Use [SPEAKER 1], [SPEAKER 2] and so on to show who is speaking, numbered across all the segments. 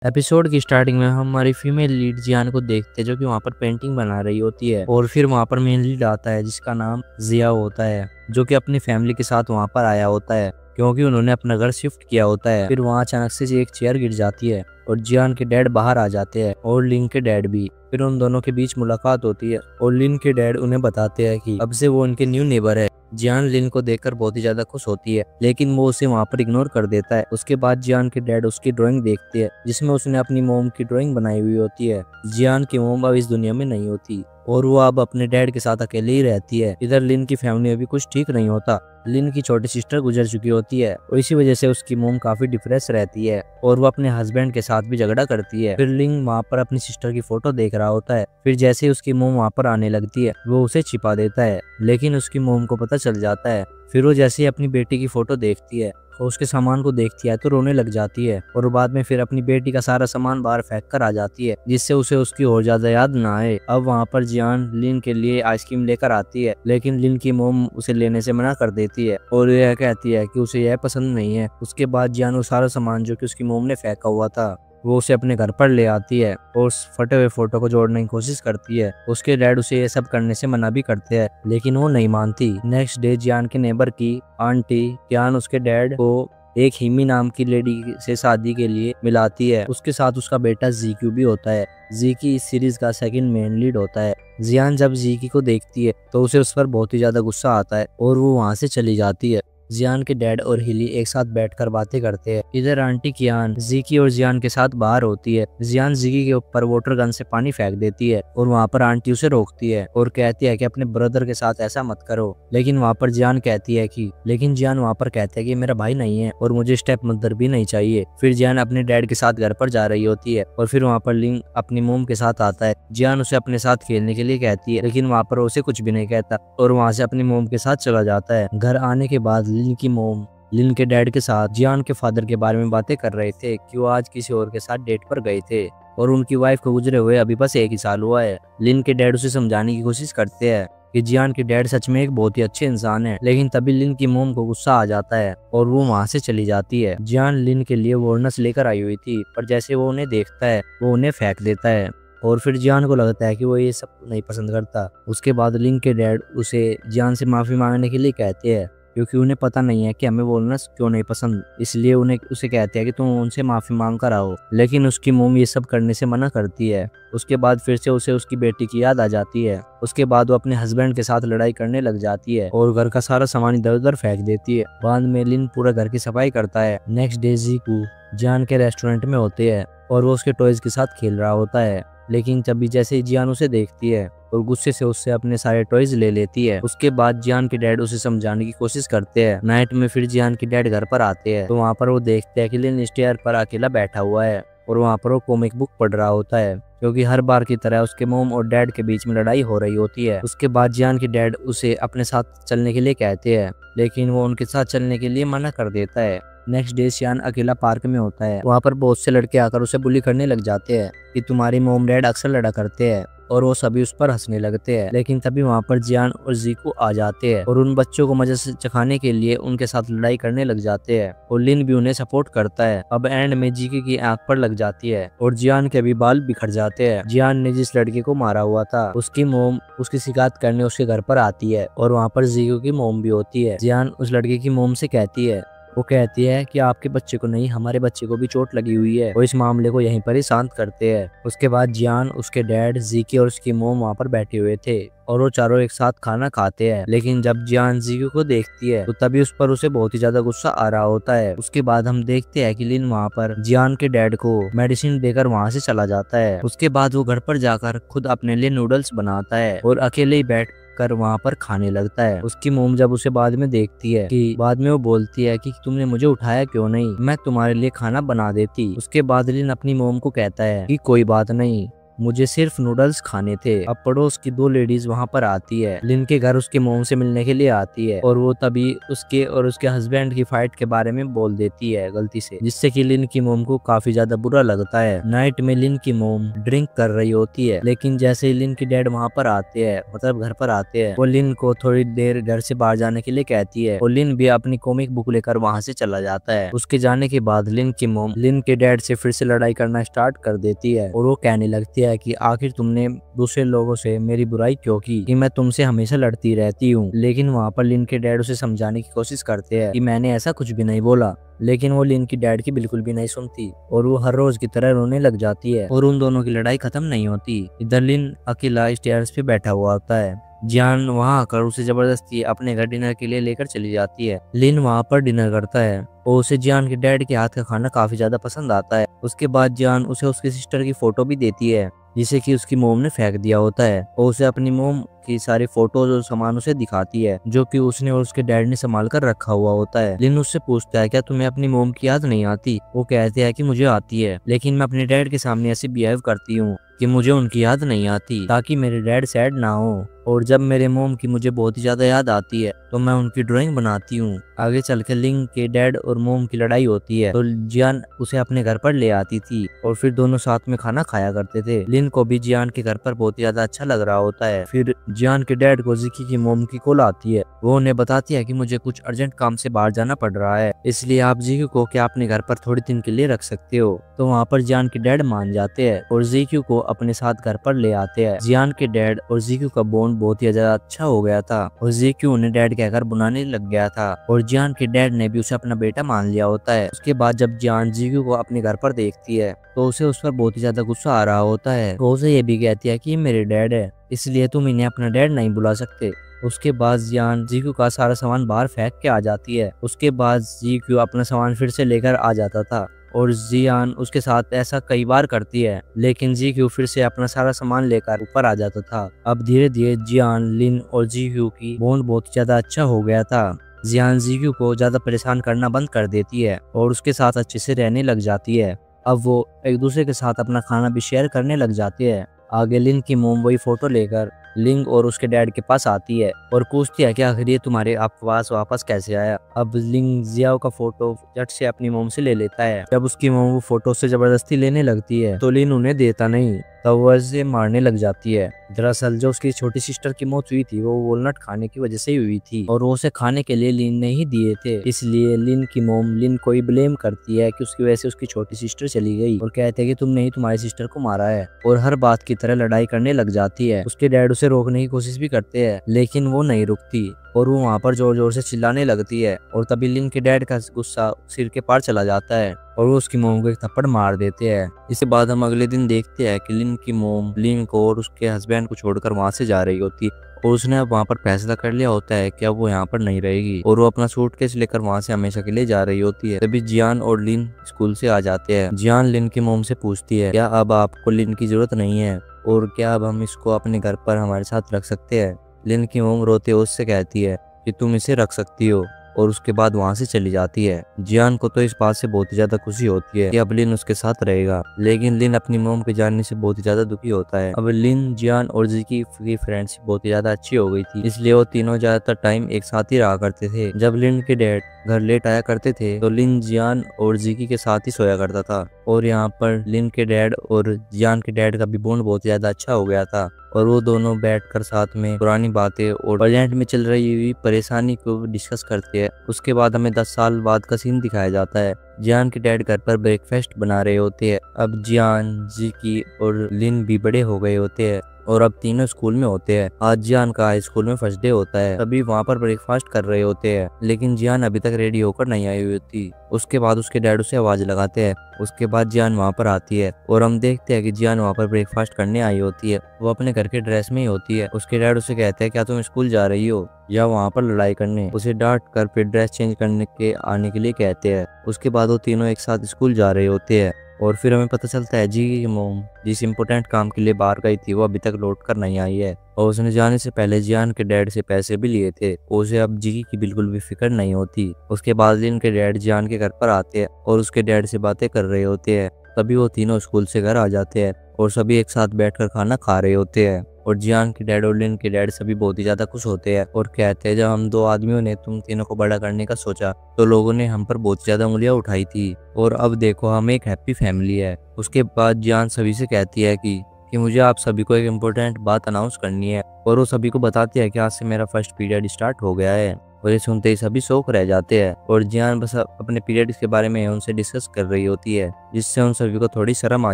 [SPEAKER 1] Episode की starting में हम हमारी फीमेल लीड जियान को देखते हैं जो कि वहाँ पर पेंटिंग बना रही होती है और फिर वहाँ पर मेन लीड आता है जिसका नाम जिया होता है जो कि अपनी फैमिली के साथ वहाँ पर आया होता है क्योंकि उन्होंने अपना घर शिफ्ट किया होता है। फिर वहाँ अचानक से एक चेयर गिर जाती है और जियान के डैड बाहर आ जाते हैं और लिन के डैड भी। फिर उन दोनों के बीच मुलाकात होती है और लिन के डैड उन्हें बताते हैं कि अब से वो उनके न्यू नेबर है। जियान लिन को देखकर बहुत ही ज्यादा खुश होती है लेकिन वो उसे वहाँ पर इग्नोर कर देता है। उसके बाद जियान के डैड उसकी ड्राइंग देखते हैं जिसमें उसने अपनी मोम की ड्राइंग बनाई हुई होती है। जियान की मोम अब इस दुनिया में नहीं होती और वो अब अपने डैड के साथ अकेले ही रहती है। इधर लिन की फैमिली में भी कुछ ठीक नहीं होता। लिन की छोटी सिस्टर गुजर चुकी होती है और इसी वजह से उसकी मोम काफी डिप्रेस रहती है और वो अपने हस्बैंड के साथ भी झगड़ा करती है। फिर लिन वहाँ पर अपनी सिस्टर की फोटो देख रहा होता है। फिर जैसे ही उसकी मोम वहाँ पर आने लगती है वो उसे छिपा देता है लेकिन उसकी मोम को पता चल जाता है। फिर वो जैसे ही अपनी बेटी की फोटो देखती है और उसके सामान को देखती है तो रोने लग जाती है और बाद में फिर अपनी बेटी का सारा सामान बाहर फेंक कर आ जाती है जिससे उसे उसकी और ज्यादा याद ना आए। अब वहाँ पर जियान लिन के लिए आइसक्रीम लेकर आती है लेकिन लिन की मोम उसे लेने से मना कर देती है और यह कहती है कि उसे यह पसंद नहीं है। उसके बाद जियान वो सारा सामान जो कि उसकी मोम ने फेंका हुआ था वो उसे अपने घर पर ले आती है और उस फटे हुए फोटो को जोड़ने की कोशिश करती है। उसके डैड उसे ये सब करने से मना भी करते हैं लेकिन वो नहीं मानती। नेक्स्ट डे जियान के नेबर की आंटी जियान उसके डैड को एक हिमी नाम की लेडी से शादी के लिए मिलाती है। उसके साथ उसका बेटा जीक्यू भी होता है। जीकी इस सीरीज का सेकंड मेन लीड होता है। जियान जब जीकी को देखती है तो उसे उस पर बहुत ही ज्यादा गुस्सा आता है और वो वहाँ से चली जाती है। जियान के डैड और हिली एक साथ बैठकर बातें करते हैं। इधर आंटी कियान जीकी और जियान के साथ बाहर होती है। जियान जीकी के ऊपर वाटर गन से पानी फेंक देती है और वहाँ पर आंटी उसे रोकती है और कहती है कि अपने ब्रदर के साथ ऐसा मत करो। लेकिन वहाँ पर जियान कहती है कि जियान वहाँ पर कहते हैं कि मेरा भाई नहीं है और मुझे स्टेप मदर भी नहीं चाहिए। फिर जियान अपने डैड के साथ घर पर जा रही होती है और फिर वहाँ पर लिंग अपनी मोम के साथ आता है। जियान उसे अपने साथ खेलने के लिए कहती है लेकिन वहाँ पर उसे कुछ भी नहीं कहता और वहाँ से अपनी मोम के साथ चला जाता है। घर आने के बाद लिन की मोम लिन के डैड के साथ जियान के फादर के बारे में बातें कर रहे थे कि वो आज किसी और के साथ डेट पर गए थे और उनकी वाइफ को गुजरे हुए अभी बस 1 ही साल हुआ है। लिन के डैड उसे समझाने की कोशिश करते हैं कि जियान के डैड सच में एक बहुत ही अच्छे इंसान है लेकिन तभी लिन की मोम को गुस्सा आ जाता है और वो वहाँ से चली जाती है। जियान लिन के लिए वॉर्नस लेकर आई हुई थी पर जैसे वो उन्हें देखता है वो उन्हें फेंक देता है और फिर जियान को लगता है कि वो ये सब नहीं पसंद करता। उसके बाद लिन के डैड उसे जियान से माफी मांगने के लिए कहते हैं क्योंकि उन्हें पता नहीं है कि हमें वॉलनट्स क्यों नहीं पसंद, इसलिए उन्हें उसे कहते हैं कि तुम उनसे माफी मांग कर आओ। लेकिन उसकी मोम ये सब करने से मना करती है। उसके बाद फिर से उसे उसकी बेटी की याद आ जाती है। उसके बाद वो अपने हस्बैंड के साथ लड़ाई करने लग जाती है और घर का सारा सामान इधर उधर फेंक देती है। बाद में लिन पूरा घर की सफाई करता है। नेक्स्ट डे जीकू जियान के रेस्टोरेंट में होते हैं और वो उसके टॉयज के साथ खेल रहा होता है लेकिन तभी जैसे ही जियान उसे देखती है और गुस्से से उससे अपने सारे टॉयज ले लेती है। उसके बाद जियान के डैड उसे समझाने की कोशिश करते हैं। नाइट में फिर जियान के डैड घर पर आते हैं तो वहाँ पर वो देखते हैं कि लिन स्टेयर पर अकेला बैठा हुआ है और वहाँ पर वो कॉमिक बुक पढ़ रहा होता है क्योंकि हर बार की तरह उसके मोम और डैड के बीच में लड़ाई हो रही होती है। उसके बाद जियान के डैड उसे अपने साथ चलने के लिए कहते हैं लेकिन वो उनके साथ चलने के लिए मना कर देता है। नेक्स्ट डे जियान अकेला पार्क में होता है। वहाँ पर बहुत से लड़के आकर उसे बुली करने लग जाते हैं कि तुम्हारी मोम डैड अक्सर लड़ा करते हैं और वो सभी उस पर हंसने लगते हैं। लेकिन तभी वहाँ पर जियान और जीकू आ जाते हैं और उन बच्चों को मजे से चखाने के लिए उनके साथ लड़ाई करने लग जाते हैं और लिन भी उन्हें सपोर्ट करता है। अब एंड में जीकी की आंख पर लग जाती है और जियान के भी बाल बिखर जाते हैं। जियान ने जिस लड़के को मारा हुआ था उसकी मोम उसकी शिकायत करने उसके घर पर आती है और वहाँ पर जीकू की मोम भी होती है। जियान उस लड़के की मोम से कहती है वो कहती है कि आपके बच्चे को नहीं हमारे बच्चे को भी चोट लगी हुई है और इस मामले को यहीं पर ही शांत करते हैं। उसके बाद जियान उसके डैड जीकी और उसकी मोम वहाँ पर बैठे हुए थे और वो चारों एक साथ खाना खाते हैं। लेकिन जब जियान जीकी को देखती है तो तभी उस पर उसे बहुत ही ज्यादा गुस्सा आ रहा होता है। उसके बाद हम देखते हैं कि लिन वहाँ पर जियान के डैड को मेडिसिन देकर वहाँ से चला जाता है। उसके बाद वो घर पर जाकर खुद अपने लिए नूडल्स बनाता है और अकेले ही बैठ कर वहाँ पर खाने लगता है। उसकी मोम जब उसे बाद में देखती है कि बाद में वो बोलती है कि तुमने मुझे उठाया क्यों नहीं, मैं तुम्हारे लिए खाना बना देती। उसके बाद लिन अपनी मोम को कहता है कि कोई बात नहीं, मुझे सिर्फ नूडल्स खाने थे। अब पड़ोस की 2 लेडीज वहाँ पर आती है। लिन के घर उसके मोम से मिलने के लिए आती है और वो तभी उसके और उसके हस्बैंड की फाइट के बारे में बोल देती है गलती से, जिससे कि लिन की मोम को काफी ज्यादा बुरा लगता है। नाइट में लिन की मोम ड्रिंक कर रही होती है, लेकिन जैसे ही लिन की डैड वहाँ पर आते हैं, मतलब घर पर आते हैं, वो लिन को थोड़ी देर घर से बाहर जाने के लिए कहती है और लिन भी अपनी कॉमिक बुक लेकर वहाँ से चला जाता है। उसके जाने के बाद लिन की मोम लिन के डैड से फिर से लड़ाई करना स्टार्ट कर देती है और वो कहने लगती है कि आखिर तुमने दूसरे लोगों से मेरी बुराई क्यों की, कि मैं तुमसे हमेशा लड़ती रहती हूँ। लेकिन वहाँ पर लिन के डैड उसे समझाने की कोशिश करते हैं कि मैंने ऐसा कुछ भी नहीं बोला, लेकिन वो लिन की डैड की बिल्कुल भी नहीं सुनती और वो हर रोज की तरह रोने लग जाती है और उन दोनों की लड़ाई खत्म नहीं होती। इधर लिन अकेला स्टेयर्स पे बैठा हुआ होता है। जियान वहां आकर उसे जबरदस्ती अपने घर डिनर के लिए लेकर चली जाती है। लिन वहां पर डिनर करता है और उसे जियान के डैड के हाथ का खाना काफी ज्यादा पसंद आता है। उसके बाद जियान उसे उसकी सिस्टर की फोटो भी देती है जिसे कि उसकी मोम ने फेंक दिया होता है और उसे अपनी मोम की सारी फोटोज और सामान उसे दिखाती है जो कि उसने और उसके डैड ने संभाल कर रखा हुआ होता है। लिन उससे पूछता है क्या तुम्हें अपनी मोम की याद नहीं आती? वो कहते हैं कि मुझे आती है, लेकिन मैं अपने डैड के सामने ऐसे बिहेव करती हूँ कि मुझे उनकी याद नहीं आती ताकि मेरे डैड सैड ना हो, और जब मेरे मोम की मुझे बहुत ही ज्यादा याद आती है तो मैं उनकी ड्राइंग बनाती हूँ। आगे चल के लिन के डैड और मोम की लड़ाई होती है तो जियान उसे अपने घर पर ले आती थी और फिर दोनों साथ में खाना खाया करते थे। लिन को भी जियान के घर पर बहुत ही ज्यादा अच्छा लग रहा होता है। फिर जियान के डैड को जिकी की मोम की कॉल आती है। वो उन्हें बताती है कि मुझे कुछ अर्जेंट काम से बाहर जाना पड़ रहा है, इसलिए आप जीक्यू को क्या अपने घर पर थोड़ी दिन के लिए रख सकते हो। तो वहाँ पर जियान के डैड मान जाते हैं और जीक्यू को अपने साथ घर पर ले आते हैं। जियान के डैड और जीक्यू का बॉन्ड बहुत ही ज्यादा अच्छा हो गया था और जीक्यू उन्हें डैड कहकर बुलाने लग गया था और जियान के डैड ने भी उसे अपना बेटा मान लिया होता है। उसके बाद जब जियान जीक्यू को अपने घर पर देखती है तो उसे उस पर बहुत ही ज्यादा गुस्सा आ रहा होता है। वो उसे ये भी कहती है कि ये मेरे डैड है, इसलिए तुम इन्हें अपना डैड नहीं बुला सकते। उसके बाद जियान जीक्यू का सारा सामान बाहर फेंक के आ जाती है। उसके बाद जीक्यू अपना सामान फिर से लेकर आ जाता था और जियान उसके साथ ऐसा कई बार करती है, लेकिन जीक्यू फिर से अपना सारा सामान लेकर ऊपर आ जाता था। अब धीरे धीरे जियान, लिन और जीक्यू की बॉन्ड बहुत ज्यादा अच्छा हो गया था। जियान जीक्यू को ज्यादा परेशान करना बंद कर देती है और उसके साथ अच्छे से रहने लग जाती है। अब वो एक दूसरे के साथ अपना खाना भी शेयर करने लग जाते हैं। आगे लिन की मोम वही फोटो लेकर लिंग और उसके डैड के पास आती है और पूछती है कि आखिर ये तुम्हारे आप पास वापस कैसे आया। अब लिंग जियाओ का फोटो झट से अपनी मोम से ले लेता है। जब उसकी मोम वो फोटो से जबरदस्ती लेने लगती है तो लिन उन्हें देता नहीं, तब वह उसे मारने लग जाती है। दरअसल जो उसकी छोटी सिस्टर की मौत हुई थी वो वॉलनट खाने की वजह से ही हुई थी और वो उसे खाने के लिए लिन ने ही दिए थे। इसलिए लिन की मोम लिन को ही ब्लेम करती है कि उसकी वजह से उसकी छोटी सिस्टर चली गई और कहते हैं कि तुमने ही तुम्हारी सिस्टर को मारा है, और हर बात की तरह लड़ाई करने लग जाती है। उसके डैड उसे रोकने की कोशिश भी करते हैं लेकिन वो नहीं रुकती और वो वहाँ पर जोर जोर से चिल्लाने लगती है और तभी लिन के डैड का गुस्सा सिर के पार चला जाता है और वो उसकी मोम को एक थप्पड़ मार देते हैं। इसके बाद हम अगले दिन देखते हैं कि लिन की मोम लिन को और उसके हस्बैंड को छोड़कर वहाँ से जा रही होती और उसने अब वहाँ पर फैसला कर लिया होता है कि अब वो यहाँ पर नहीं रहेगी और वो अपना सूटकेस लेकर वहाँ से हमेशा के लिए जा रही होती है। तभी जियान और लिन स्कूल से आ जाते हैं। जियान लिन की मोम से पूछती है क्या अब आपको लिन की जरूरत नहीं है और क्या अब हम इसको अपने घर पर हमारे साथ रख सकते हैं। लिन की मोम रोते हुए उससे कहती है कि तुम इसे रख सकती हो और उसके बाद वहाँ से चली जाती है। जियान को तो इस बात से बहुत ही ज्यादा खुशी होती है कि अब लिन उसके साथ रहेगा, लेकिन लिन अपनी मोम के जाने से बहुत ही ज्यादा दुखी होता है। अब लिन, जियान और जिकी की फ्रेंडशिप बहुत ही ज्यादा अच्छी हो गई थी, इसलिए वो तीनों ज्यादातर टाइम एक साथ ही रहा करते थे। जब लिन के डैड घर लेट आया करते थे तो लिन, जियान और जिकी के साथ ही सोया करता था और यहाँ पर लिन के डैड और जियान के डैड का भी बॉन्ड बहुत ही ज्यादा अच्छा हो गया था और वो दोनों बैठकर साथ में पुरानी बातें और प्रेजेंट में चल रही हुई परेशानी को डिस्कस करते हैं। उसके बाद हमें 10 साल बाद का सीन दिखाया जाता है। जियान के डैड घर पर ब्रेकफास्ट बना रहे होते हैं। अब जियान, जिकी और लिन भी बड़े हो गए होते हैं और अब तीनों स्कूल में होते हैं। आज जियान का हाई स्कूल में फर्स्ट डे होता है। तभी वहाँ पर ब्रेकफास्ट कर रहे होते हैं, लेकिन जियान अभी तक रेडी होकर नहीं आई हुई होती। उसके बाद उसके डैड उसे आवाज लगाते हैं। उसके बाद जियान वहाँ पर आती है और हम देखते हैं कि जियान वहाँ पर ब्रेकफास्ट करने आई होती है। वो अपने घर के ड्रेस में ही होती है। उसके डैड उसे कहते हैं क्या तुम स्कूल जा रही हो या वहाँ पर लड़ाई करने। उसे डांट कर फिर ड्रेस चेंज करने के आने के लिए कहते हैं। उसके बाद वो तीनों एक साथ स्कूल जा रहे होते हैं और फिर हमें पता चलता है जी की मोम जिस इम्पोर्टेंट काम के लिए बाहर गई थी वो अभी तक लौट कर नहीं आई है और उसने जाने से पहले जियान के डैड से पैसे भी लिए थे। उसे अब जी की बिल्कुल भी फिक्र नहीं होती। उसके बाद लिन के डैड जियान के घर पर आते हैं और उसके डैड से बातें कर रहे होते हैं। तभी वो तीनों स्कूल से घर आ जाते हैं और सभी एक साथ बैठकर खाना खा रहे होते हैं। और जियान के डैड और लिन के डैड सभी बहुत ही ज्यादा खुश होते हैं और कहते हैं जब हम दो आदमियों ने तुम तीनों को बड़ा करने का सोचा तो लोगों ने हम पर बहुत ज्यादा उंगलियां उठाई थी और अब देखो हम एक हैप्पी फैमिली है। उसके बाद जियान सभी से कहती है कि मुझे आप सभी को एक इम्पोर्टेंट बात अनाउंस करनी है और वो सभी को बताती है कि आज से मेरा फर्स्ट पीरियड स्टार्ट हो गया है। और ये सुनते ही सभी शौक रह जाते हैं और जियान बस अपने पीरियड के बारे में उनसे डिस्कस कर रही होती है जिससे उन सभी को थोड़ी शर्म आ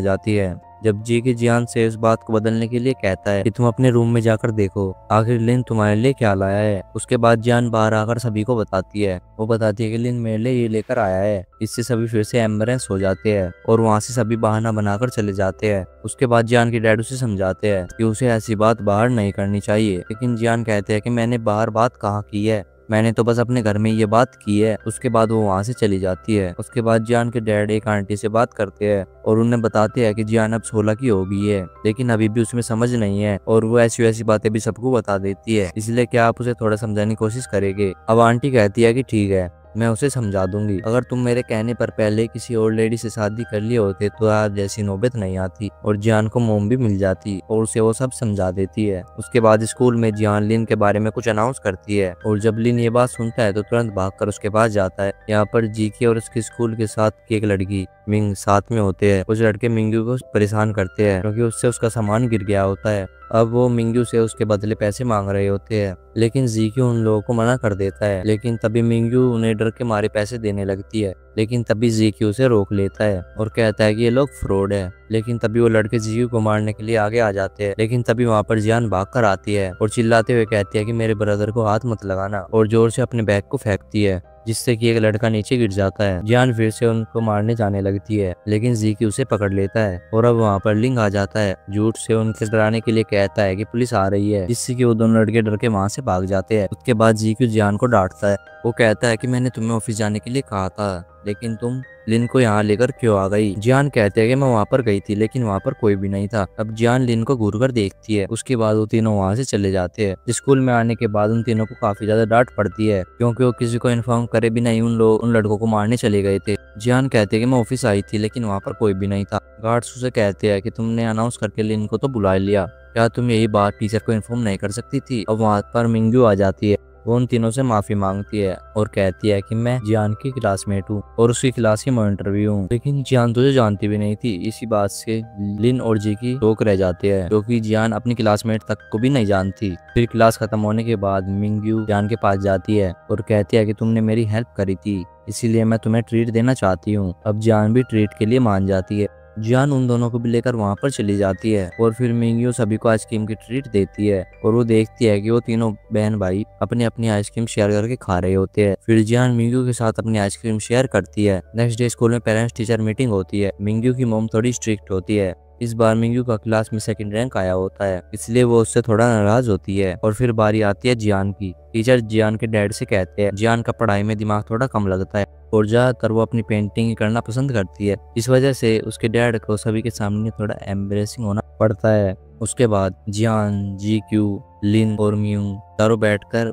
[SPEAKER 1] जाती है। जब जी की जियान से इस बात को बदलने के लिए कहता है कि तुम अपने रूम में जाकर देखो आखिर लिन तुम्हारे लिए क्या लाया है। उसके बाद जियान बाहर आकर सभी को बताती है, वो बताती है कि लिन मेरे लिए ये लेकर आया है। इससे सभी फिर से एम्बरेंस हो जाते हैं और वहाँ से सभी बहाना बनाकर चले जाते हैं। उसके बाद जियान के डैड उसे समझाते हैं कि उसे ऐसी बात बाहर नहीं करनी चाहिए, लेकिन जियान कहते हैं कि मैंने बाहर बात कहाँ की है, मैंने तो बस अपने घर में ये बात की है। उसके बाद वो वहाँ से चली जाती है। उसके बाद जियान के डैड एक आंटी से बात करते हैं और उन्हें बताते हैं कि जियान अब 16 की हो गई है, लेकिन अभी भी उसमें समझ नहीं है और वो ऐसी वैसी बातें भी सबको बता देती है, इसलिए क्या आप उसे थोड़ा समझाने की कोशिश करेंगे। अब आंटी कहती है कि ठीक है, मैं उसे समझा दूंगी। अगर तुम मेरे कहने पर पहले किसी और लेडी से शादी कर लिए होते तो आज जैसी नौबत नहीं आती और जियान को मोम भी मिल जाती और उसे वो सब समझा देती है। उसके बाद स्कूल में जियान लिन के बारे में कुछ अनाउंस करती है और जब लिन ये बात सुनता है तो तुरंत भागकर उसके पास जाता है। यहाँ पर जीके और उसके स्कूल के साथ की एक लड़की मिंग साथ में होते हैं। कुछ लड़के मिंगू को परेशान करते हैं क्योंकि उससे उसका सामान गिर गया होता है। अब वो मिंगू से उसके बदले पैसे मांग रहे होते हैं, लेकिन जीक्यू उन लोगों को मना कर देता है। लेकिन तभी मिंगू उन्हें डर के मारे पैसे देने लगती है, लेकिन तभी जीक्यू उसे रोक लेता है और कहता है कि ये लोग फ्रॉड है। लेकिन तभी वो लड़के जीक्यू को मारने के लिए आगे आ जाते हैं, लेकिन तभी वहाँ पर जियान भाग कर आती है और चिल्लाते हुए कहती है कि मेरे ब्रदर को हाथ मत लगाना और जोर से अपने बैग को फेंकती है, जिससे कि एक लड़का नीचे गिर जाता है। जियान फिर से उनको मारने जाने लगती है, लेकिन जीक्यू उसे पकड़ लेता है और अब वहाँ पर लिंग आ जाता है। झूठ से उनके डराने के लिए कहता है कि पुलिस आ रही है, जिससे कि वो दोनों लड़के डर के वहाँ से भाग जाते हैं। उसके बाद जीक्यू जियान को डांटता है। वो कहता है कि मैंने तुम्हें ऑफिस जाने के लिए कहा था, लेकिन तुम लिन को यहाँ लेकर क्यों आ गई। जियान कहते हैं कि मैं वहाँ पर गई थी, लेकिन वहाँ पर कोई भी नहीं था। अब जियान लिन को घूर कर देखती है। उसके बाद वो तीनों वहाँ से चले जाते हैं। स्कूल में आने के बाद उन तीनों को काफी ज्यादा डांट पड़ती है, क्योंकि वो किसी को इन्फॉर्म करे भी नहीं उन लड़कों को मारने चले गए थे। जियान कहते हैं कि मैं ऑफिस आई थी, लेकिन वहाँ पर कोई भी नहीं था। गार्ड्स उसे कहते हैं कि तुमने अनाउंस करके लिन को तो बुला लिया, क्या तुम यही बात टीचर को इन्फॉर्म नहीं कर सकती थी। अब वहाँ पर मिंगू आ जाती है। वो उन तीनों से माफी मांगती है और कहती है कि मैं जियान की क्लासमेट हूँ और उसकी क्लास की मॉनिटर भी हूँ, लेकिन जियान तुझे जानती भी नहीं थी। इसी बात से लिन और जी की शौक रह जाते हैं, क्योंकि जियान अपनी क्लासमेट तक को भी नहीं जानती। फिर क्लास खत्म होने के बाद मिंगयू जियान के पास जाती है और कहती है कि तुमने मेरी हेल्प करी थी, इसीलिए मैं तुम्हें ट्रीट देना चाहती हूँ। अब जियान भी ट्रीट के लिए मान जाती है। जियान उन दोनों को भी लेकर वहाँ पर चली जाती है और फिर मिंगयू सभी को आइसक्रीम की ट्रीट देती है और वो देखती है कि वो तीनों बहन भाई अपनी अपनी आइसक्रीम शेयर करके खा रहे होते हैं। फिर जियान मिंगयू के साथ अपनी आइसक्रीम शेयर करती है। नेक्स्ट डे स्कूल में पेरेंट्स टीचर मीटिंग होती है। मिंगयू की मॉम थोड़ी स्ट्रिक्ट होती है। इस बार मिंगयू का क्लास में सेकंड रैंक आया होता है, इसलिए वो उससे थोड़ा नाराज होती है। और फिर बारी आती है जियान की। टीचर जियान के डैड से कहते हैं जियान का पढ़ाई में दिमाग थोड़ा कम लगता है और ज्यादातर वो अपनी पेंटिंग करना पसंद करती है। इस वजह से उसके डैड को सभी के सामने थोड़ा एम्बरेसिंग होना पड़ता है। उसके बाद जियान, जीक्यू, लिन और म्यू चारों बैठकर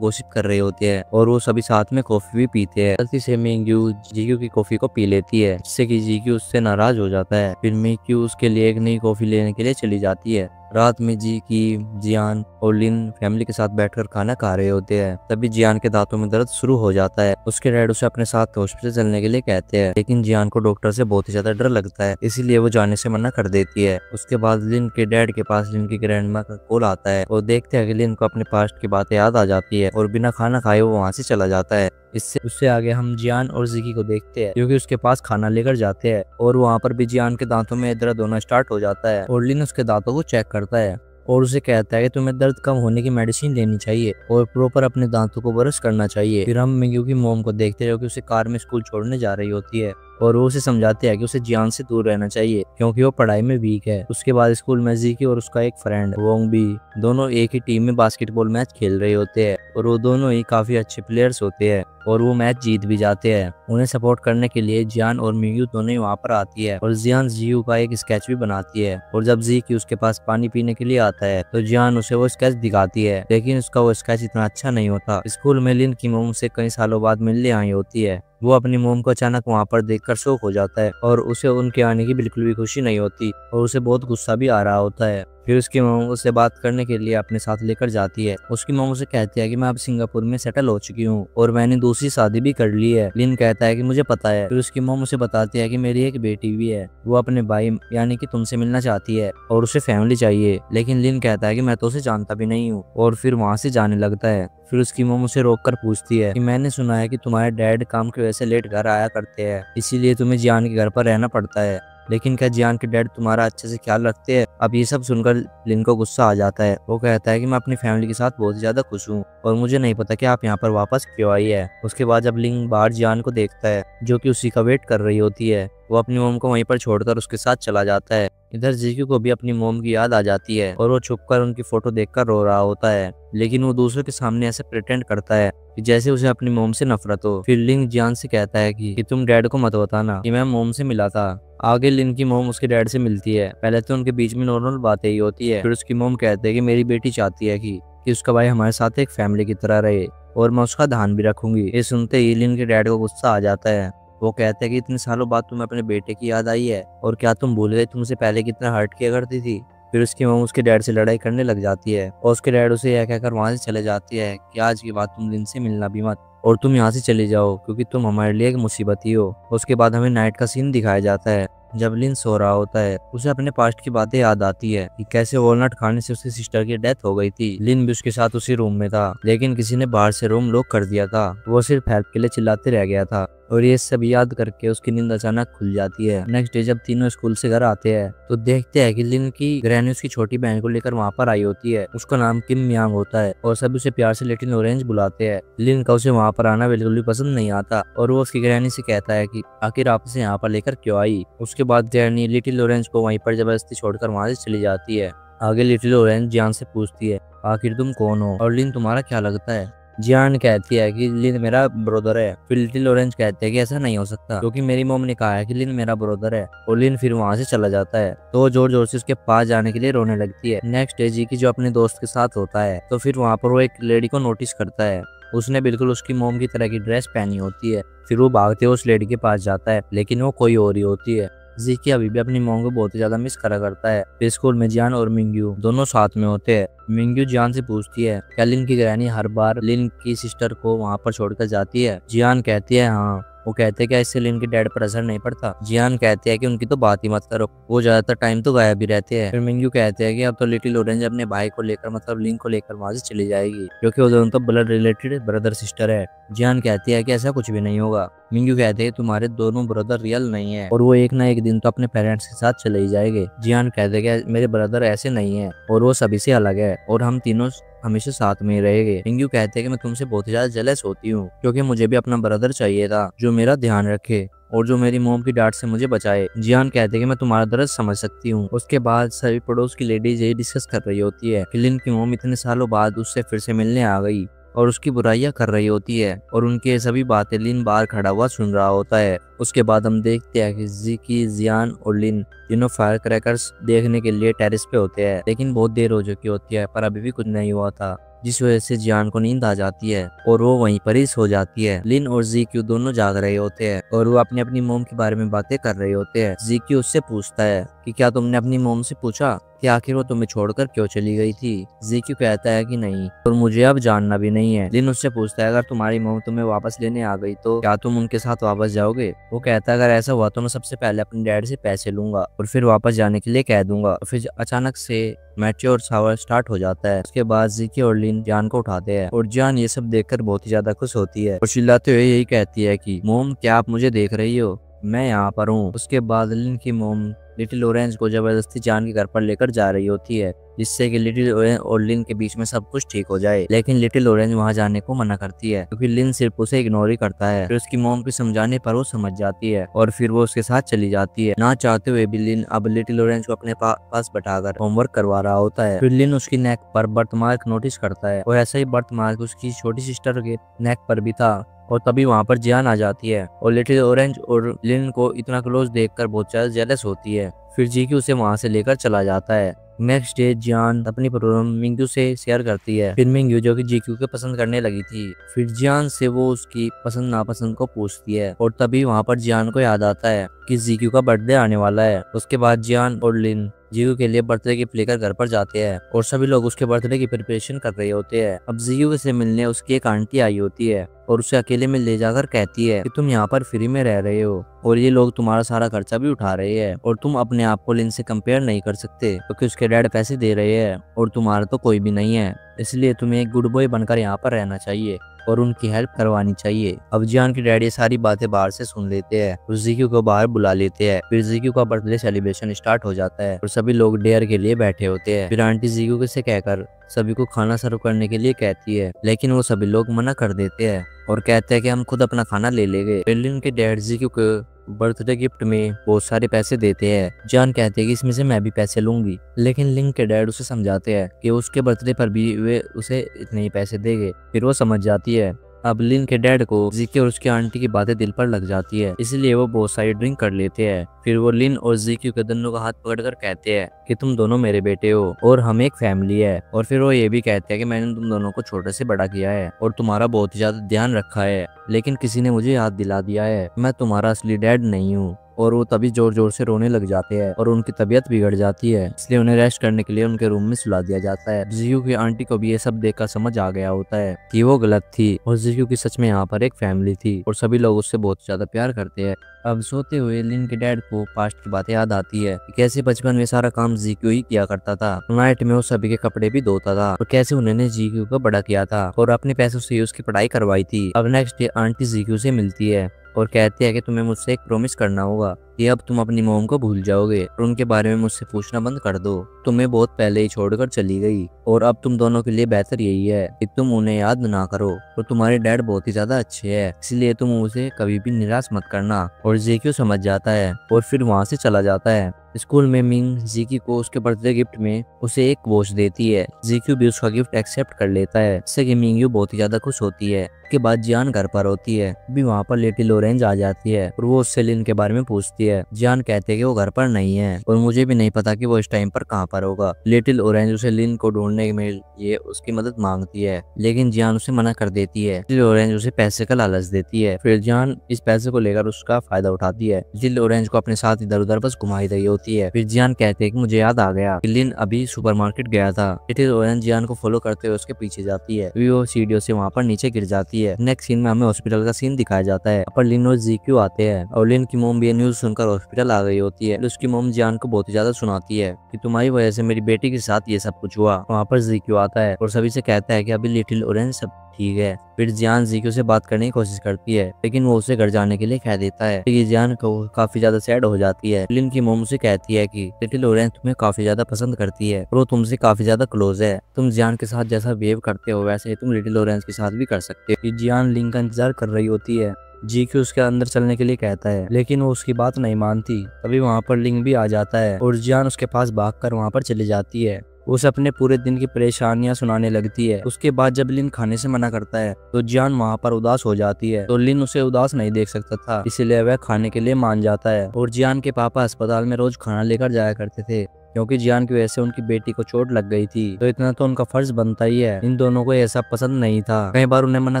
[SPEAKER 1] गॉसिप कर रहे होते हैं और वो सभी साथ में कॉफी भी पीते हैं। गलती से मिंगयू जीक्यू की कॉफी को पी लेती है, जिससे कि जीक्यू उससे नाराज हो जाता है। फिर मिंगयू उसके लिए एक नई कॉफी लेने के लिए चली जाती है। रात में जियान और लिन फैमिली के साथ बैठकर खाना खा रहे होते हैं। तभी जियान के दांतों में दर्द शुरू हो जाता है। उसके डैड उसे अपने साथ हॉस्पिटल चलने के लिए कहते हैं, लेकिन जियान को डॉक्टर से बहुत ही ज्यादा डर लगता है, इसीलिए वो जाने से मना कर देती है। उसके बाद लिन के डैड के पास लिन की ग्रैंडमा का कॉल आता है और देखते हैं कि लिन को अपने पास्ट की बातें याद आ जाती है और बिना खाना खाए वो वहाँ से चला जाता है। उससे आगे हम जियान और जिकी को देखते हैं, क्योंकि उसके पास खाना लेकर जाते हैं और वहाँ पर भी जियान के दांतों में दर्द होना स्टार्ट हो जाता है और लिन उसके दांतों को चेक करता है और उसे कहता है कि तुम्हें दर्द कम होने की मेडिसिन लेनी चाहिए और प्रॉपर अपने दांतों को ब्रश करना चाहिए। फिर हम मिंगयू की मॉम को देखते हैं, जो कि उसे कार में स्कूल छोड़ने जा रही होती है और वो उसे समझाते हैं कि उसे जियान से दूर रहना चाहिए, क्योंकि वो पढ़ाई में वीक है। उसके बाद स्कूल में जीकी और उसका एक फ्रेंड वोंग भी दोनों एक ही टीम में बास्केटबॉल मैच खेल रहे होते हैं और वो दोनों ही काफी अच्छे प्लेयर्स होते हैं और वो मैच जीत भी जाते हैं। उन्हें सपोर्ट करने के लिए जियान और मिंगयू दोनों ही वहाँ पर आती है और जियान जीयू का एक स्केच भी बनाती है और जब जीकी उसके पास पानी पीने के लिए आता है तो जियान उसे वो स्केच दिखाती है, लेकिन उसका वो स्केच इतना अच्छा नहीं होता। स्कूल में लिन की मॉम से कई सालों बाद मिलने आई होती है वो अपनी मोम को अचानक वहाँ पर देखकर शॉक हो जाता है और उसे उनके आने की बिल्कुल भी खुशी नहीं होती और उसे बहुत गुस्सा भी आ रहा होता है। फिर उसकी मोम उससे बात करने के लिए अपने साथ लेकर जाती है। उसकी मोम उसे कहती है कि मैं अब सिंगापुर में सेटल हो चुकी हूँ और मैंने दूसरी शादी भी कर ली है। लिन कहता है कि मुझे पता है। फिर उसकी मोम उसे बताती है कि मेरी एक बेटी भी है, वो अपने भाई यानी कि तुमसे मिलना चाहती है और उसे फैमिली चाहिए। लेकिन लिन कहता है कि मैं तो उसे जानता भी नहीं हूँ और फिर वहाँ से जाने लगता है। फिर उसकी मोम उसे रोककर पूछती है कि मैंने सुना है कि तुम्हारे डैड काम की वजह से लेट घर आया करते हैं, इसीलिए तुम्हें जियान के घर पर रहना पड़ता है। लेकिन क्या जियान के डैड तुम्हारा अच्छे से ख्याल रखते हैं? अब ये सब सुनकर लिन को गुस्सा आ जाता है। वो कहता है कि मैं अपनी फैमिली के साथ बहुत ज्यादा खुश हूँ और मुझे नहीं पता कि आप यहाँ पर वापस क्यों आई है। उसके बाद जब लिन बाहर जियान को देखता है जो कि उसी का वेट कर रही होती है, वो अपनी मोम को वहीं पर छोड़कर उसके साथ चला जाता है। इधर जीक्यू को भी अपनी मोम की याद आ जाती है और वो छुपकर उनकी फोटो देखकर रो रहा होता है, लेकिन वो दूसरों के सामने ऐसे प्रिटेंड करता है कि जैसे उसे अपनी मोम से नफरत हो। फिर लिन जियान से कहता है कि तुम डैड को मत बताना कि मैं मोम से मिला था। आगे लिन की मोम उसके डैड से मिलती है। पहले तो उनके बीच में नॉर्मल बातें ही होती है। फिर उसकी मोम कहते है कि मेरी बेटी चाहती है कि उसका भाई हमारे साथ एक फैमिली की तरह रहे और मैं उसका ध्यान भी रखूंगी। ये सुनते ही लिन के डैड को गुस्सा आ जाता है। वो कहते हैं कि इतने सालों बाद तुम्हें अपने बेटे की याद आई है और क्या तुम भूल गए तुमसे पहले कितना हर्ट किया करती थी। फिर उसकी मोम उसके डैड से लड़ाई करने लग जाती है और उसके डैड उसे यह कहकर वहां से चले जाती है कि आज के बाद तुम लिन से मिलना भी मत और तुम यहाँ से चले जाओ क्योंकि तुम हमारे लिए एक मुसीबत ही हो। उसके बाद हमें नाइट का सीन दिखाया जाता है जब लिन सो रहा होता है। उसे अपने पास्ट की बातें याद आती है कि कैसे वॉलनट खाने से उसकी सिस्टर की डेथ हो गई थी। लिन भी उसके साथ उसी रूम में था, लेकिन किसी ने बाहर से रूम लॉक कर दिया था। वो सिर्फ हेल्प के लिए चिल्लाते रह गया था और ये सब याद करके उसकी नींद अचानक खुल जाती है। नेक्स्ट डे जब तीनों स्कूल से घर आते हैं तो देखते हैं कि लिन की ग्रैनी उसकी छोटी बहन को लेकर वहाँ पर आई होती है। उसका नाम किम मियांग होता है और सब उसे प्यार से लिटिल ऑरेंज बुलाते हैं। लिन का उसे वहाँ पर आना बिल्कुल भी पसंद नहीं आता और वो उसकी ग्रैनी से कहता है कि आखिर आप उसे यहाँ पर लेकर क्यों आई। उसके बाद ग्रैनी लिटिल ऑरेंज को वहीं पर जबरदस्ती छोड़कर वहाँ से चली जाती है। आगे लिटिल ऑरेंज जियान से पूछती है आखिर तुम कौन हो और लिन तुम्हारा क्या लगता है। जियान कहती है कि लिन मेरा ब्रदर है। फिर लिटिल ऑरेंज कहते हैं कि ऐसा नहीं हो सकता क्योंकि मेरी मॉम ने कहा है कि लिन मेरा ब्रदर है और लिन फिर वहाँ से चला जाता है। तो जोर जोर से उसके पास जाने के लिए रोने लगती है। नेक्स्ट डे जी की जो अपने दोस्त के साथ होता है तो फिर वहाँ पर वो एक लेडी को नोटिस करता है। उसने बिल्कुल उसकी मॉम की तरह की ड्रेस पहनी होती है। फिर वो भागते हुए उस लेडी के पास जाता है, लेकिन वो कोई और ही होती है। जीकी अभी भी अपनी मॉम को बहुत ही ज्यादा मिस करा करता है। फिर स्कूल में जियान और मिंग्यू दोनों साथ में होते हैं। मिंग्यू जियान से पूछती है क्या लिन की ग्रैनी हर बार लिन की सिस्टर को वहाँ पर छोड़कर जाती है। जियान कहती है हाँ। वो कहते हैं क्या इससे लिन के डैड पर असर नहीं पड़ता। जियान कहते हैं कि उनकी तो बात ही मत करो, वो ज्यादातर टाइम तो गायब भी रहते हैं। फिर मिंग्यू कहते हैं कि अब तो लिटिल ऑरेंज अपने भाई को लेकर मतलब लिन को लेकर वहां से चली जाएगी क्योंकि वो दोनों तो ब्लड रिलेटेड ब्रदर सिस्टर है। जियान कहती है कि ऐसा कुछ भी नहीं होगा। मिंग्यू कहते हैं तुम्हारे दोनों ब्रदर रियल नहीं है और वो एक ना एक दिन तो अपने पेरेंट्स के साथ चले ही जाएंगे। जियान कहते हैं कि मेरे ब्रदर ऐसे नहीं है और वो सभी से अलग है और हम तीनों हमेशा साथ में ही रहेंगे। मिंग्यू कहते हैं कि मैं तुमसे बहुत ज्यादा जेलस होती हूँ क्योंकि मुझे भी अपना ब्रदर चाहिए था जो मेरा ध्यान रखे और जो मेरी मोम की डांट से मुझे बचाए। जियान कहते हैं कि मैं तुम्हारा दर्द समझ सकती हूँ। उसके बाद सभी पड़ोस की लेडीज यही डिस्कस कर रही होती है कि लिन की मोम इतने सालों बाद उससे फिर से मिलने आ गई और उसकी बुराइयां कर रही होती है और उनके सभी बातें लिन बाहर खड़ा हुआ सुन रहा होता है। उसके बाद हम देखते हैं कि जीकी, जियान और लिन तीनों फायर क्रैकर्स देखने के लिए टेरेस पे होते हैं, लेकिन बहुत देर हो चुकी होती है पर अभी भी कुछ नहीं हुआ था, जिस वजह से जियान को नींद आ जाती है और वो वहीं पर ही सो जाती है। लिन और जीक्यू दोनों जाग रहे होते हैं और वो अपनी अपनी मोम के बारे में बातें कर रहे होते हैं। जीक्यू उससे पूछता है कि क्या तुमने अपनी मोम से पूछा कि आखिर वो तुम्हें छोड़कर क्यों चली गई थी। जीक्यू कहता है कि नहीं और मुझे अब जानना भी नहीं है। लिन उससे पूछता है अगर तुम्हारी मोम तुम्हें वापस लेने आ गई तो क्या तुम उनके साथ वापस जाओगे। वो कहता है अगर ऐसा हुआ तो मैं सबसे पहले अपने डैड से पैसे लूंगा और फिर वापस जाने के लिए कह दूंगा। फिर अचानक से मैच्योर शावर स्टार्ट हो जाता है। उसके बाद जीकी और लिन जान को उठाते हैं और जान ये सब देखकर बहुत ही ज्यादा खुश होती है और चिल्लाते हुए यही कहती है कि मोम क्या आप मुझे देख रही हो, मैं यहाँ पर हूँ। उसके बाद लिन की मोम लिटिल ऑरेंज को जबरदस्ती जान के घर पर लेकर जा रही होती है जिससे कि लिटिल ऑरेंज और लिन के बीच में सब कुछ ठीक हो जाए, लेकिन लिटिल ऑरेंज वहां जाने को मना करती है क्योंकि लिन सिर्फ उसे इग्नोर ही करता है। फिर उसकी मोम के समझाने पर वो समझ जाती है और फिर वो उसके साथ चली जाती है। ना चाहते हुए भी लिन अब लिटिल ऑरेंज को अपने पास बैठाकर होमवर्क करवा रहा होता है। फिर लिन उसकी नेक पर बर्थ मार्क नोटिस करता है और ऐसा ही बर्थ मार्क उसकी छोटी सिस्टर के नेक पर भी था और तभी वहाँ पर जियान आ जाती है और लिटिल ऑरेंज और लिन को इतना क्लोज देखकर बहुत ज्यादा जेलस होती है। फिर जीकी उसे वहाँ से लेकर चला जाता है। नेक्स्ट डे जियान अपनी प्रॉब्लम मिंगू से शेयर करती है। फिर मिंगू जो कि जीक्यू के पसंद करने लगी थी, फिर जियान से वो उसकी पसंद नापसंद को पूछती है। और तभी वहाँ पर जियान को याद आता है कि जीक्यू का बर्थडे आने वाला है। उसके बाद जियान और लिन जीक्यू के लिए बर्थडे गिफ्ट लेकर घर पर जाते हैं और सभी लोग उसके बर्थडे की प्रिपरेशन कर रहे होते हैं। अब जीक्यू से मिलने उसकी एक आंटी आई होती है और उसे अकेले में ले जाकर कहती है कि तुम यहाँ पर फ्री में रह रहे हो और ये लोग तुम्हारा सारा खर्चा भी उठा रहे हैं और तुम अपने आप को लिन से कंपेयर नहीं कर सकते क्योंकि उसके डैड पैसे दे रहे हैं और तुम्हारा तो कोई भी नहीं है, इसलिए तुम्हें एक गुड बॉय बनकर यहाँ पर रहना चाहिए और उनकी हेल्प करवानी चाहिए। अब जियान के डैडी सारी बातें बाहर से सुन लेते हैं और जीक्यू को बाहर बुला लेते हैं। फिर जीक्यू का बर्थडे सेलिब्रेशन स्टार्ट हो जाता है और सभी लोग डिनर के लिए बैठे होते हैं। फिर आंटी जीक्यू से कहकर सभी को खाना सर्व करने के लिए कहती है, लेकिन वो सभी लोग मना कर देते हैं और कहते हैं कि हम खुद अपना खाना ले लेंगे। लिन के डैड जीक्यू को बर्थडे गिफ्ट में बहुत सारे पैसे देते हैं। जान कहते हैं कि इसमें से मैं भी पैसे लूंगी, लेकिन लिंक के डैड उसे समझाते हैं कि उसके बर्थडे पर भी वे उसे इतने ही पैसे देंगे। फिर वो समझ जाती है। अब लिन के डैड को जीके और उसकी आंटी की बातें दिल पर लग जाती है, इसलिए वो बहुत सारी ड्रिंक कर लेते हैं। फिर वो लिन और जीके के दोनों का हाथ पकड़कर कहते हैं कि तुम दोनों मेरे बेटे हो और हम एक फैमिली है। और फिर वो ये भी कहते हैं कि मैंने तुम दोनों को छोटे से बड़ा किया है और तुम्हारा बहुत ही ज्यादा ध्यान रखा है, लेकिन किसी ने मुझे याद दिला दिया है मैं तुम्हारा असली डैड नहीं हूँ। और वो तभी जोर जोर से रोने लग जाते हैं और उनकी तबीयत बिगड़ जाती है, इसलिए उन्हें रेस्ट करने के लिए उनके रूम में सुला दिया जाता है। जीक्यू की आंटी को भी ये सब देखकर समझ आ गया होता है कि वो गलत थी और जीक्यू की सच में यहाँ पर एक फैमिली थी और सभी लोग उससे बहुत ज्यादा प्यार करते हैं। अब सोते हुए लिन के डैड को पास्ट की बातें याद आती है कि कैसे बचपन में सारा काम जीक्यू ही किया करता था। नाइट में वो सभी के कपड़े भी धोता था और कैसे उन्होंने जीक्यू को बड़ा किया था और अपने पैसों से उसकी पढ़ाई करवाई थी। अब नेक्स्ट डे आंटी जीक्यू से मिलती है और कहती है कि तुम्हें मुझसे एक प्रॉमिस करना होगा कि अब तुम अपनी मॉम को भूल जाओगे और उनके बारे में मुझसे पूछना बंद कर दो। तुम्हें बहुत पहले ही छोड़कर चली गई और अब तुम दोनों के लिए बेहतर यही है कि तुम उन्हें याद ना करो और तुम्हारे डैड बहुत ही ज्यादा अच्छे हैं, इसलिए तुम उसे कभी भी निराश मत करना। और जीक्यू समझ जाता है और फिर वहाँ से चला जाता है। स्कूल में मिंग जीक्यू को उसके बर्थडे गिफ्ट में उसे एक वॉच देती है। जीक्यू भी उसका गिफ्ट एक्सेप्ट कर लेता है, जिससे कि मिंगयू बहुत ही ज्यादा खुश होती है। उसके बाद जियान घर पर होती है, भी वहाँ पर लिटिल ऑरेंज आ जाती है और वो उससे लिन के बारे में पूछती है। जियान कहते हैं कि वो घर पर नहीं है और मुझे भी नहीं पता कि वो इस टाइम पर कहाँ पर होगा। लिटिल ऑरेंज उसे लिन को ढूंढने में ये उसकी मदद मांगती है, लेकिन जियान उसे मना कर देती है। लिटिल ऑरेंज उसे पैसे का लालच देती है, फिर जियान इस पैसे को लेकर उसका फायदा उठाती है। लिटिल ऑरेंज को अपने साथ इधर उधर बस घुमाई रही होती है। फिर जियान कहते हैं कि मुझे याद आ गया कि लिन अभी सुपरमार्केट गया था। लिटिल ऑरेंज जियान को फॉलो करते हुए उसके पीछे जाती है, वो सीढ़ियों से वहाँ पर नीचे गिर जाती है। नेक्स्ट सीन में हमें हॉस्पिटल का सीन दिखाया जाता है। पर लिन और जीक्यू आते हैं और लिन की मोम भी ये न्यूज सुनकर हॉस्पिटल आ गई होती है। उसकी मोम जियान को बहुत ही ज्यादा सुनाती है कि तुम्हारी वजह से मेरी बेटी के साथ ये सब कुछ हुआ। वहाँ पर जीक्यू आता है और सभी से कहता है कि अभी लिटिल ऑरेंज सब ठीक है। फिर जियान जीक्यू से बात करने की कोशिश करती है, लेकिन वो उसे घर जाने के लिए कह देता है। ये जियान को काफी ज्यादा सैड हो जाती है। लिन की मोम से कहती है कि लिटिल ऑरेंज तुम्हें काफी ज्यादा पसंद करती है और वो तुमसे काफी ज्यादा क्लोज है। तुम जियान के साथ जैसा बिहेव करते हो वैसे तुम लिटिल ऑरेंज के साथ भी कर सकते हो। जियान लिन का इंतजार कर रही होती है। जीक्यू उसके अंदर चलने के लिए कहता है, लेकिन वो उसकी बात नहीं मानती। तभी वहाँ पर लिंग भी आ जाता है और जियान उसके पास भागकर वहाँ पर चली जाती है। उसे अपने पूरे दिन की परेशानियां सुनाने लगती है। उसके बाद जब लिन खाने से मना करता है तो जियान वहाँ पर उदास हो जाती है, तो लिन उसे उदास नहीं देख सकता था, इसलिए वह खाने के लिए मान जाता है। और जियान के पापा अस्पताल में रोज खाना लेकर जाया करते थे, क्योंकि जियान की वजह से उनकी बेटी को चोट लग गई थी, तो इतना तो उनका फर्ज बनता ही है। इन दोनों को यह सब पसंद नहीं था। कई बार उन्हें मना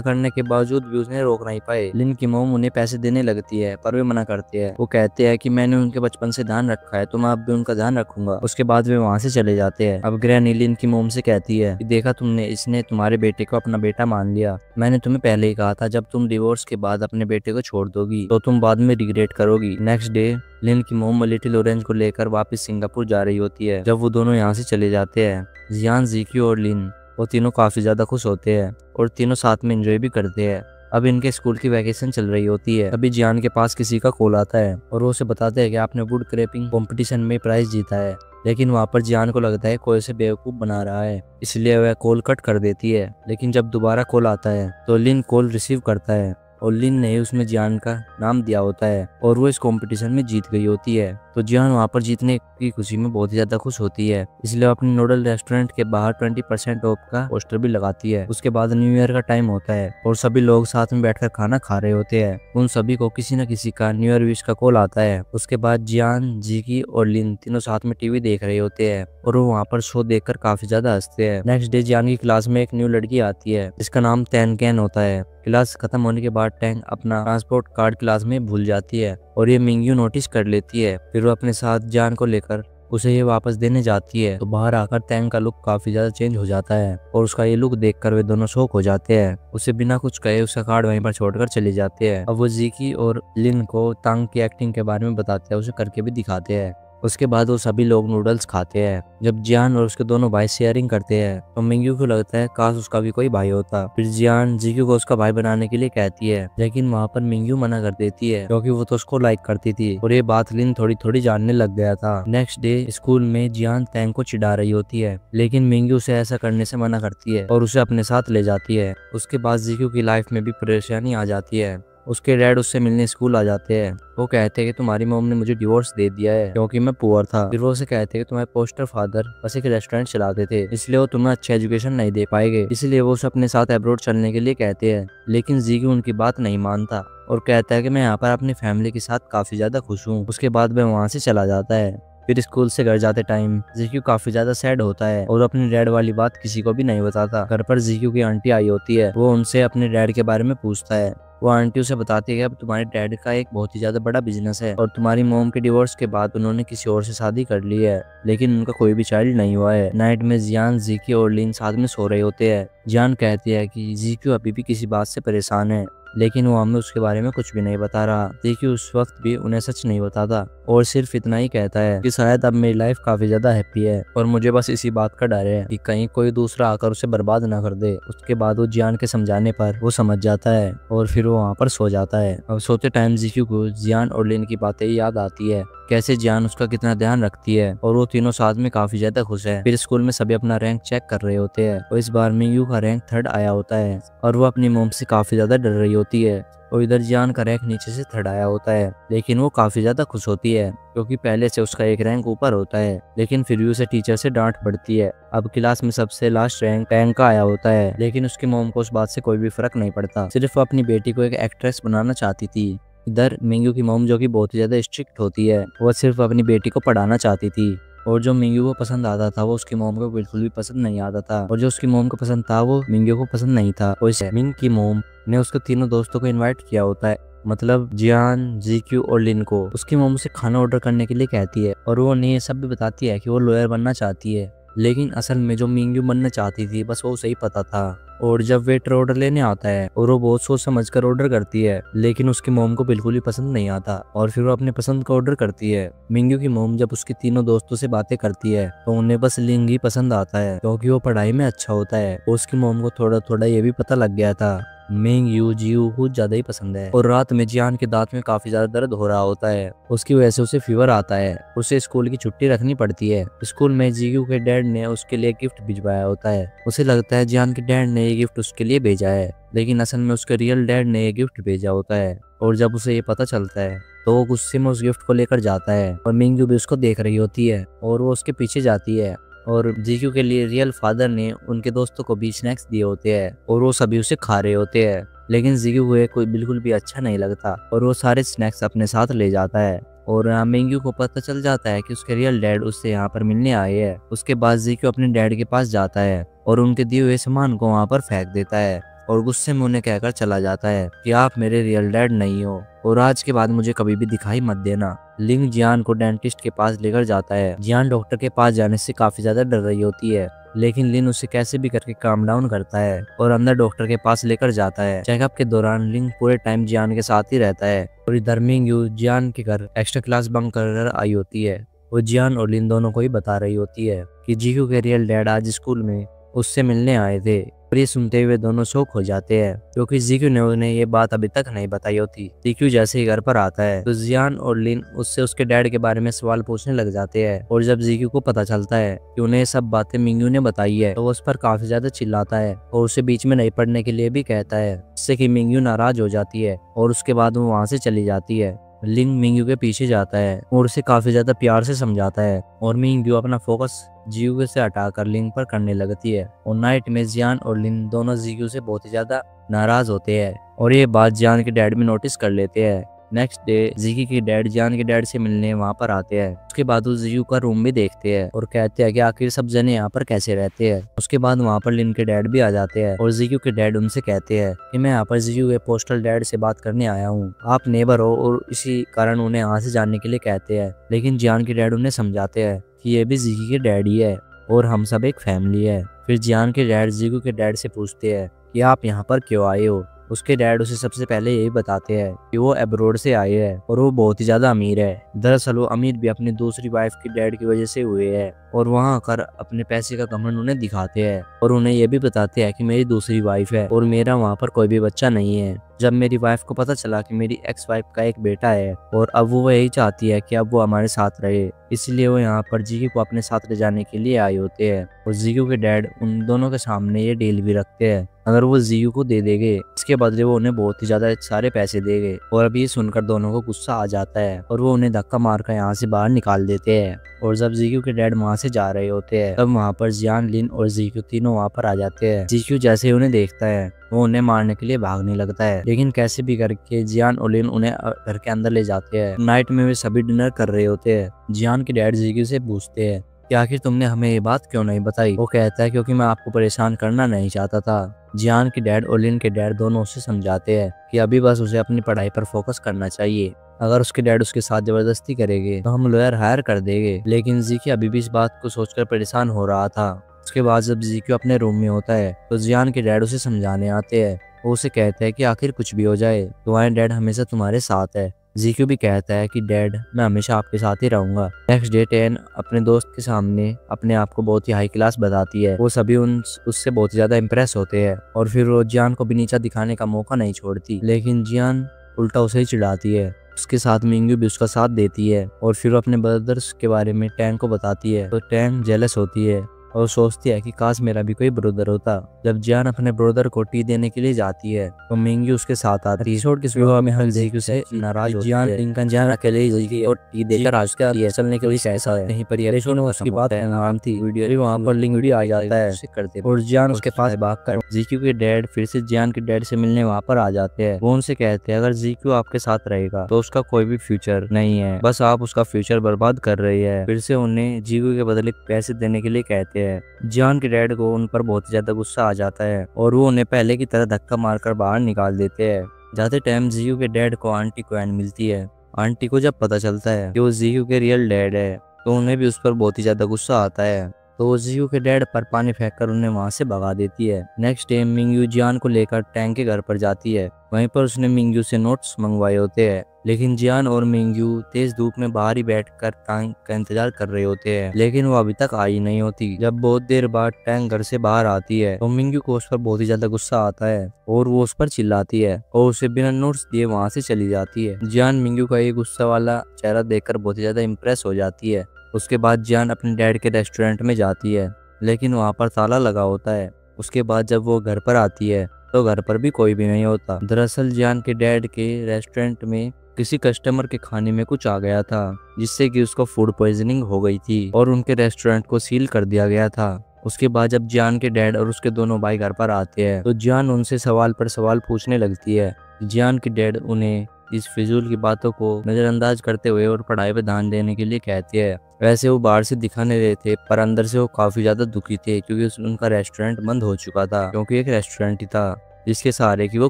[SPEAKER 1] करने के बावजूद भी उन्हें रोक नहीं पाए। लिन की मोम उन्हें पैसे देने लगती है, पर वे मना करते हैं। वो कहते हैं कि मैंने उनके बचपन से ध्यान रखा है तो मैं अब भी उनका ध्यान रखूंगा। उसके बाद वे वहाँ से चले जाते हैं। अब ग्रैनी लिन की मोम से कहती है कि देखा तुमने, इसने तुम्हारे बेटे को अपना बेटा मान लिया। मैंने तुम्हें पहले ही कहा था जब तुम डिवोर्स के बाद अपने बेटे को छोड़ दोगी तो तुम बाद में रिग्रेट करोगी। नेक्स्ट डे लिन की मोम लिटिल ऑरेंज को लेकर वापस सिंगापुर जा रही होती है। जब वो दोनों यहाँ से चले जाते हैं, जियान, जीक्यू और लिन वो तीनों काफी ज्यादा खुश होते हैं और तीनों साथ में एंजॉय भी करते हैं। अब इनके स्कूल की वैकेशन चल रही होती है। अभी जियान के पास किसी का कॉल आता है और वो उसे बताते हैं कि आपने वुड क्रैपिंग कंपटीशन में प्राइज जीता है। लेकिन वहाँ पर जियान को लगता है कोई उसे बेवकूफ बना रहा है, इसलिए वह कॉल कट कर देती है। लेकिन जब दोबारा कॉल आता है तो लिन कॉल रिसीव करता है और लिन ने उसमें जियान का नाम दिया होता है और वो इस कंपटीशन में जीत गई होती है। तो जियान वहाँ पर जीतने की खुशी में बहुत ही ज्यादा खुश होती है, इसलिए वो अपने नूडल रेस्टोरेंट के बाहर 20% ऑफ का पोस्टर भी लगाती है। उसके बाद न्यू ईयर का टाइम होता है और सभी लोग साथ में बैठकर खाना खा रहे होते हैं। उन सभी को किसी न किसी का न्यू ईयर विश का कॉल आता है। उसके बाद जियान, जीकी और लिन तीनों साथ में टीवी देख रहे होते हैं और वो वहाँ पर शो देखकर काफी ज्यादा हंसते हैं। नेक्स्ट डे जियान की क्लास में एक न्यू लड़की आती है जिसका नाम तैनकेन होता है। क्लास खत्म होने के बाद टैंग अपना ट्रांसपोर्ट कार्ड क्लास में भूल जाती है और ये मिंग्यू नोटिस कर लेती है। फिर वो अपने साथ जियान को लेकर उसे ये वापस देने जाती है। तो बाहर आकर टैंग का लुक काफी ज्यादा चेंज हो जाता है और उसका ये लुक देखकर वे दोनों शॉक हो जाते हैं। उसे बिना कुछ कहे उसका कार्ड वहीं पर छोड़कर चले जाते हैं। अब वो जीकी और लिन को तांग की एक्टिंग के बारे में बताते हैं, उसे करके भी दिखाते हैं। उसके बाद वो सभी लोग नूडल्स खाते हैं। जब जियान और उसके दोनों भाई शेयरिंग करते हैं तो मिंग्यू को लगता है काश उसका भी कोई भाई होता। फिर जियान जीक्यू को उसका भाई बनाने के लिए कहती है, लेकिन वहाँ पर मिंग्यू मना कर देती है क्योंकि वो तो उसको लाइक करती थी और ये बात लिन थोड़ी थोड़ी जानने लग गया था। नेक्स्ट डे स्कूल में जियान टैंग को चिढ़ा रही होती है, लेकिन मिंग्यू उसे ऐसा करने से मना करती है और उसे अपने साथ ले जाती है। उसके बाद जीक्यू की लाइफ में भी परेशानी आ जाती है। उसके डैड उससे मिलने स्कूल आ जाते हैं। वो कहते हैं कि तुम्हारी मॉम ने मुझे डिवोर्स दे दिया है क्योंकि मैं पुअर था। फिर वो उसे कहते हैं कि तुम्हारे पोस्टर फादर बस एक रेस्टोरेंट चलाते थे, इसलिए वो तुम्हें अच्छी एजुकेशन नहीं दे पाएंगे, इसलिए वो उसे अपने साथ अब्रॉड चलने के लिए कहते हैं। लेकिन जीक्यू उनकी बात नहीं मानता और कहता है कि मैं यहाँ पर अपनी फैमिली के साथ काफी ज्यादा खुश हूँ। उसके बाद वह वहाँ से चला जाता है। फिर स्कूल से घर जाते टाइम जीक्यू काफी ज्यादा सैड होता है और अपने डैड वाली बात किसी को भी नहीं बताता। घर पर जीक्यू की आंटी आई होती है। वो उनसे अपने डैड के बारे में पूछता है। वो आंटी उसे बताती है कि अब तुम्हारे डैड का एक बहुत ही ज्यादा बड़ा बिजनेस है और तुम्हारी मॉम के डिवोर्स के बाद उन्होंने किसी और से शादी कर ली है, लेकिन उनका कोई भी चाइल्ड नहीं हुआ है। नाइट में जियान, जीकी और लिन साथ में सो रहे होते हैं। जियान कहती है कि जीक्यू अभी भी किसी बात से परेशान है, लेकिन वो हमें उसके बारे में कुछ भी नहीं बता रहा। जीक्यू उस वक्त भी उन्हें सच नहीं बताता और सिर्फ इतना ही कहता है कि शायद अब मेरी लाइफ काफी ज्यादा हैप्पी है और मुझे बस इसी बात का डर है कि कहीं कोई दूसरा आकर उसे बर्बाद ना कर दे। उसके बाद वो जियान के समझाने पर वो समझ जाता है और फिर वो वहाँ पर सो जाता है। अब सोते टाइम जीक्यू को जियान और लिन की बातें याद आती है, कैसे जियान उसका कितना ध्यान रखती है और वो तीनों साथ में काफी ज्यादा खुश है। फिर स्कूल में सभी अपना रैंक चेक कर रहे होते हैं और इस बार मिंग्यू का रैंक 3rd आया होता है और वो अपनी मॉम से काफी ज्यादा डर रही होती है। और इधर जियान का रैंक नीचे से 3rd आया होता है, लेकिन वो काफी ज्यादा खुश होती है क्योंकि पहले से उसका एक रैंक ऊपर होता है। लेकिन फिर भी उसे टीचर से डांट पड़ती है। अब क्लास में सबसे लास्ट रैंक टैंग का आया होता है, लेकिन उसकी मॉम को उस बात से कोई भी फर्क नहीं पड़ता, सिर्फ वो अपनी बेटी को एक एक्ट्रेस बनाना चाहती थी। इधर मिंग्यू की मॉम, जो कि बहुत ही ज्यादा स्ट्रिक्ट होती है, वो सिर्फ अपनी बेटी को पढ़ाना चाहती थी और जो मिंग्यू को पसंद आता था वो उसकी मॉम को बिल्कुल भी पसंद नहीं आता था और जो उसकी मॉम को पसंद था वो मिंग्यू को पसंद नहीं था। और मिंग की मॉम ने उसके तीनों दोस्तों को इनवाइट किया होता है, मतलब जियान, जीक्यू और लिन को। उसकी मॉम उसे खाना ऑर्डर करने के लिए कहती है और वो उन्हें ये सब भी बताती है कि वो लॉयर बनना चाहती है, लेकिन असल में जो मिंग्यू बनना चाहती थी बस वो उसे ही पता था। और जब वेटर ऑर्डर लेने आता है और वो बहुत सोच समझ कर ऑर्डर करती है, लेकिन उसकी मॉम को बिल्कुल भी पसंद नहीं आता और फिर वो अपने पसंद का ऑर्डर करती है। मिंग्यू की मॉम जब उसके तीनों दोस्तों से बातें करती है तो उन्हें बस लिंग ही पसंद आता है क्योंकि वो पढ़ाई में अच्छा होता है। और उसकी मॉम को थोड़ा थोड़ा ये भी पता लग गया था मिंग्यू जियू कुछ ज्यादा ही पसंद है। और रात में जियान के दांत में काफी ज्यादा दर्द हो रहा होता है, उसकी वजह से उसे फीवर आता है, उसे स्कूल की छुट्टी रखनी पड़ती है। स्कूल में जियू के डैड ने उसके लिए गिफ्ट भिजवाया होता है। उसे लगता है जियान के डैड ने ये गिफ्ट उसके लिए भेजा है, लेकिन असल में उसके रियल डैड ने ये गिफ्ट भेजा होता है। और जब उसे ये पता चलता है तो वो गुस्से में उस गिफ्ट को लेकर जाता है और मिंग्यू भी उसको देख रही होती है और वो उसके पीछे जाती है। और जीक्यू के लिए रियल फादर ने उनके दोस्तों को भी स्नैक्स दिए होते हैं और वो सभी उसे खा रहे होते हैं, लेकिन जीक्यू को कोई बिल्कुल भी अच्छा नहीं लगता और वो सारे स्नैक्स अपने साथ ले जाता है। और मिंग्यू को पता चल जाता है कि उसके रियल डैड उससे यहाँ पर मिलने आए हैं। उसके बाद जीक्यू अपने डैड के पास जाता है और उनके दिए हुए सामान को वहाँ पर फेंक देता है और गुस्से में उन्हें कहकर चला जाता है कि आप मेरे रियल डैड नहीं हो और आज के बाद मुझे कभी भी दिखाई मत देना। लिंग जियान को डेंटिस्ट के पास लेकर जाता है। जियान डॉक्टर के पास जाने से काफी ज्यादा डर रही होती है, लेकिन लिन उसे कैसे भी करके काम डाउन करता है और अंदर डॉक्टर के पास लेकर जाता है। चेकअप के दौरान लिंग पूरे टाइम जियान के साथ ही रहता है और इधर मिंग्यू जियान के घर एक्स्ट्रा क्लास बंक कर आई होती है। वो जियान और लिन दोनों को ही बता रही होती है कि जीक्यू के रियल डैड आज स्कूल में उससे मिलने आए थे। और ये सुनते हुए दोनों शॉक हो जाते हैं क्योंकि जीक्यू ने उन्हें ये बात अभी तक नहीं बताई होती। जीक्यू जैसे ही घर पर आता है तो जियान और लिन उससे उसके डैड के बारे में सवाल पूछने लग जाते हैं और जब जीक्यू को पता चलता है कि उन्हें सब बातें मिंग्यू ने बताई है तो वो उस पर काफी ज्यादा चिल्लाता है और उसे बीच में नहीं पढ़ने के लिए भी कहता है, जिससे कि मिंग्यू नाराज हो जाती है और उसके बाद वो वहाँ से चली जाती है। लिंग मिंग्यू के पीछे जाता है और उसे काफी ज्यादा प्यार से समझाता है और मिंग्यू अपना फोकस जियू से हटाकर लिंग पर करने लगती है। और नाइट में जियान और लिन दोनों जियू से बहुत ही ज्यादा नाराज होते हैं और ये बात जियान के डैड भी नोटिस कर लेते हैं। नेक्स्ट डे जिकी के डैड जियान के डैड से मिलने वहाँ पर आते हैं। उसके बाद वो जियू का रूम भी देखते हैं और कहते हैं कि आखिर सब जने यहाँ पर कैसे रहते हैं। उसके बाद वहाँ पर लिन के डैड भी आ जाते हैं और जियू के डैड उनसे कहते हैं कि मैं यहाँ पर जियू के पोस्टल डैड से बात करने आया हूँ, आप नेबर हो, और इसी कारण उन्हें यहाँ से जाने के लिए कहते हैं। लेकिन जियान के डैड उन्हें समझाते हैं कि ये भी जिकी के डैड ही है और हम सब एक फैमिली है। फिर जियान के डैड जियू के डैड से पूछते हैं कि आप यहाँ पर क्यों आए हो। उसके डैड उसे सबसे पहले यही बताते हैं कि वो अब्रोड से आए हैं और वो बहुत ही ज्यादा अमीर है। दरअसल वो अमीर भी अपनी दूसरी वाइफ के डैड की वजह से हुए हैं और वहाँ आकर अपने पैसे का घमंड उन्हें दिखाते हैं और उन्हें ये भी बताते हैं कि मेरी दूसरी वाइफ है और मेरा वहाँ पर कोई भी बच्चा नहीं है। जब मेरी वाइफ को पता चला कि मेरी एक्स वाइफ का एक बेटा है और अब वो यही चाहती है कि अब वो हमारे साथ रहे, इसलिए वो यहाँ पर जीक्यू को अपने साथ ले जाने के लिए आए होते हैं। और जीक्यू के डैड उन दोनों के सामने ये डील भी रखते हैं, अगर वो जीक्यू को दे देंगे इसके बदले वो उन्हें बहुत ही ज्यादा सारे पैसे देंगे। और अभी सुनकर दोनों को गुस्सा आ जाता है और वो उन्हें धक्का मारकर यहाँ से बाहर निकाल देते हैं। और जब जीक्यू के डैड वहाँ से जा रहे होते हैं तब वहाँ पर जियान, लिन और जीक्यू तीनों वहाँ पर आ जाते हैं। जीक्यू जैसे ही उन्हें देखता है वो उन्हें मारने के लिए भागने लगता है, लेकिन कैसे भी करके जियान और लिन उन्हें घर के अंदर ले जाते हैं। नाइट में वे सभी डिनर कर रहे होते हैं। जियान के डैड जीक्यू से पूछते हैं कि आखिर तुमने हमें ये बात क्यों नहीं बताई। वो कहता है क्योंकि मैं आपको परेशान करना नहीं चाहता था। जियान के डैड और लिन के डैड दोनों उसे समझाते हैं कि अभी बस उसे अपनी पढ़ाई पर फोकस करना चाहिए, अगर उसके डैड उसके साथ जबरदस्ती करेंगे तो हम लॉयर हायर कर देंगे। लेकिन जीक्यू अभी भी इस बात को सोचकर परेशान हो रहा था। उसके बाद जब जीक्यू अपने रूम में होता है तो जियान के डैड उसे समझाने आते हैं। वो उसे कहते हैं कि आखिर कुछ भी हो जाए तुम्हारे डैड हमेशा तुम्हारे साथ है। जीक्यू भी कहता है कि डैड मैं हमेशा आपके साथ ही रहूंगा। नेक्स्ट डे टेन अपने दोस्त के सामने अपने आप को बहुत ही हाई क्लास बताती है। वो सभी उससे बहुत ही ज्यादा इम्प्रेस होते हैं और फिर वो जियान को भी नीचा दिखाने का मौका नहीं छोड़ती, लेकिन जियान उल्टा उसे ही चिढ़ाती है। उसके साथ मिंग्यू भी उसका साथ देती है और फिर वो अपने ब्रदर्स के बारे में टैंग को बताती है तो टैंग जेलस होती है और सोचती है कि काश मेरा भी कोई ब्रदर होता। जब जियान अपने ब्रदर को टी देने के लिए जाती है तो मिंग्यू उसके साथ आती है। एपिसोड की शुरुआत में हम जीक्यू से नाराज होते हैं। जियान अकेले ही और टी देकर आज का ये चलने के लिए ऐसा है नहीं पर ये उसकी बात है नाम थी वीडियो वहाँ पर लिंक वीडियो आ जाता है करते और जियान उसके पास भागकर जीक्यू के डैड फिर से जियान के डैड से मिलने वहाँ पर आ जाते हैं। वो उनसे कहते हैं अगर जीक्यू आपके साथ रहेगा तो उसका कोई भी फ्यूचर नहीं है, बस आप उसका फ्यूचर बर्बाद कर रही है। फिर से उन्हें जीक्यू के बदले पैसे देने के लिए कहते हैं। जियान के डैड को उन पर बहुत ज्यादा गुस्सा आ जाता है और वो उन्हें पहले की तरह धक्का मारकर बाहर निकाल देते हैं। जाते टाइम जीक्यू के डैड को आंटी क्वेन मिलती है। आंटी को जब पता चलता है कि वो जीक्यू के रियल डैड है तो उन्हें भी उस पर बहुत ही ज्यादा गुस्सा आता है, तो वो जीक्यू के डैड पर पानी फेंककर उन्हें वहां से भगा देती है। नेक्स्ट डे मिंग्यू जियान को लेकर टैंग के घर पर जाती है। वहीं पर उसने मिंग्यू से नोट्स मंगवाए होते हैं, लेकिन जियान और मिंग्यू तेज धूप में बाहर ही बैठकर टैंग का इंतजार कर रहे होते हैं, लेकिन वो अभी तक आई नहीं होती। जब बहुत देर बाद टैंग घर से बाहर आती है तो मिंग्यू को उस पर बहुत ही ज्यादा गुस्सा आता है और वो उस पर चिल्लाती है और उसे बिना नोट्स दिए वहां से चली जाती है। जियान मिंग्यू का ये गुस्सा वाला चेहरा देखकर बहुत ही ज्यादा इम्प्रेस हो जाती है। उसके बाद जियान अपने डैड के रेस्टोरेंट में जाती है, लेकिन वहाँ पर ताला लगा होता है। उसके बाद जब वो घर पर आती है तो घर पर भी कोई भी नहीं होता। दरअसल जियान के डैड के रेस्टोरेंट में किसी कस्टमर के खाने में कुछ आ गया था, जिससे कि उसको फूड पॉइजनिंग हो गई थी और उनके रेस्टोरेंट को सील कर दिया गया था। उसके बाद जब जियान के डैड और उसके दोनों भाई घर पर आते हैं तो जियान उनसे सवाल पर सवाल पूछने लगती है। जियान के डैड उन्हें इस फिजूल की बातों को नजरअंदाज करते हुए और पढ़ाई पर ध्यान देने के लिए कहते हैं। वैसे वो बाहर से दिखाने रहे थे पर अंदर से वो काफी ज्यादा दुखी थे, क्योंकि उनका रेस्टोरेंट बंद हो चुका था, क्योंकि एक रेस्टोरेंट ही था जिसके सहारे की वो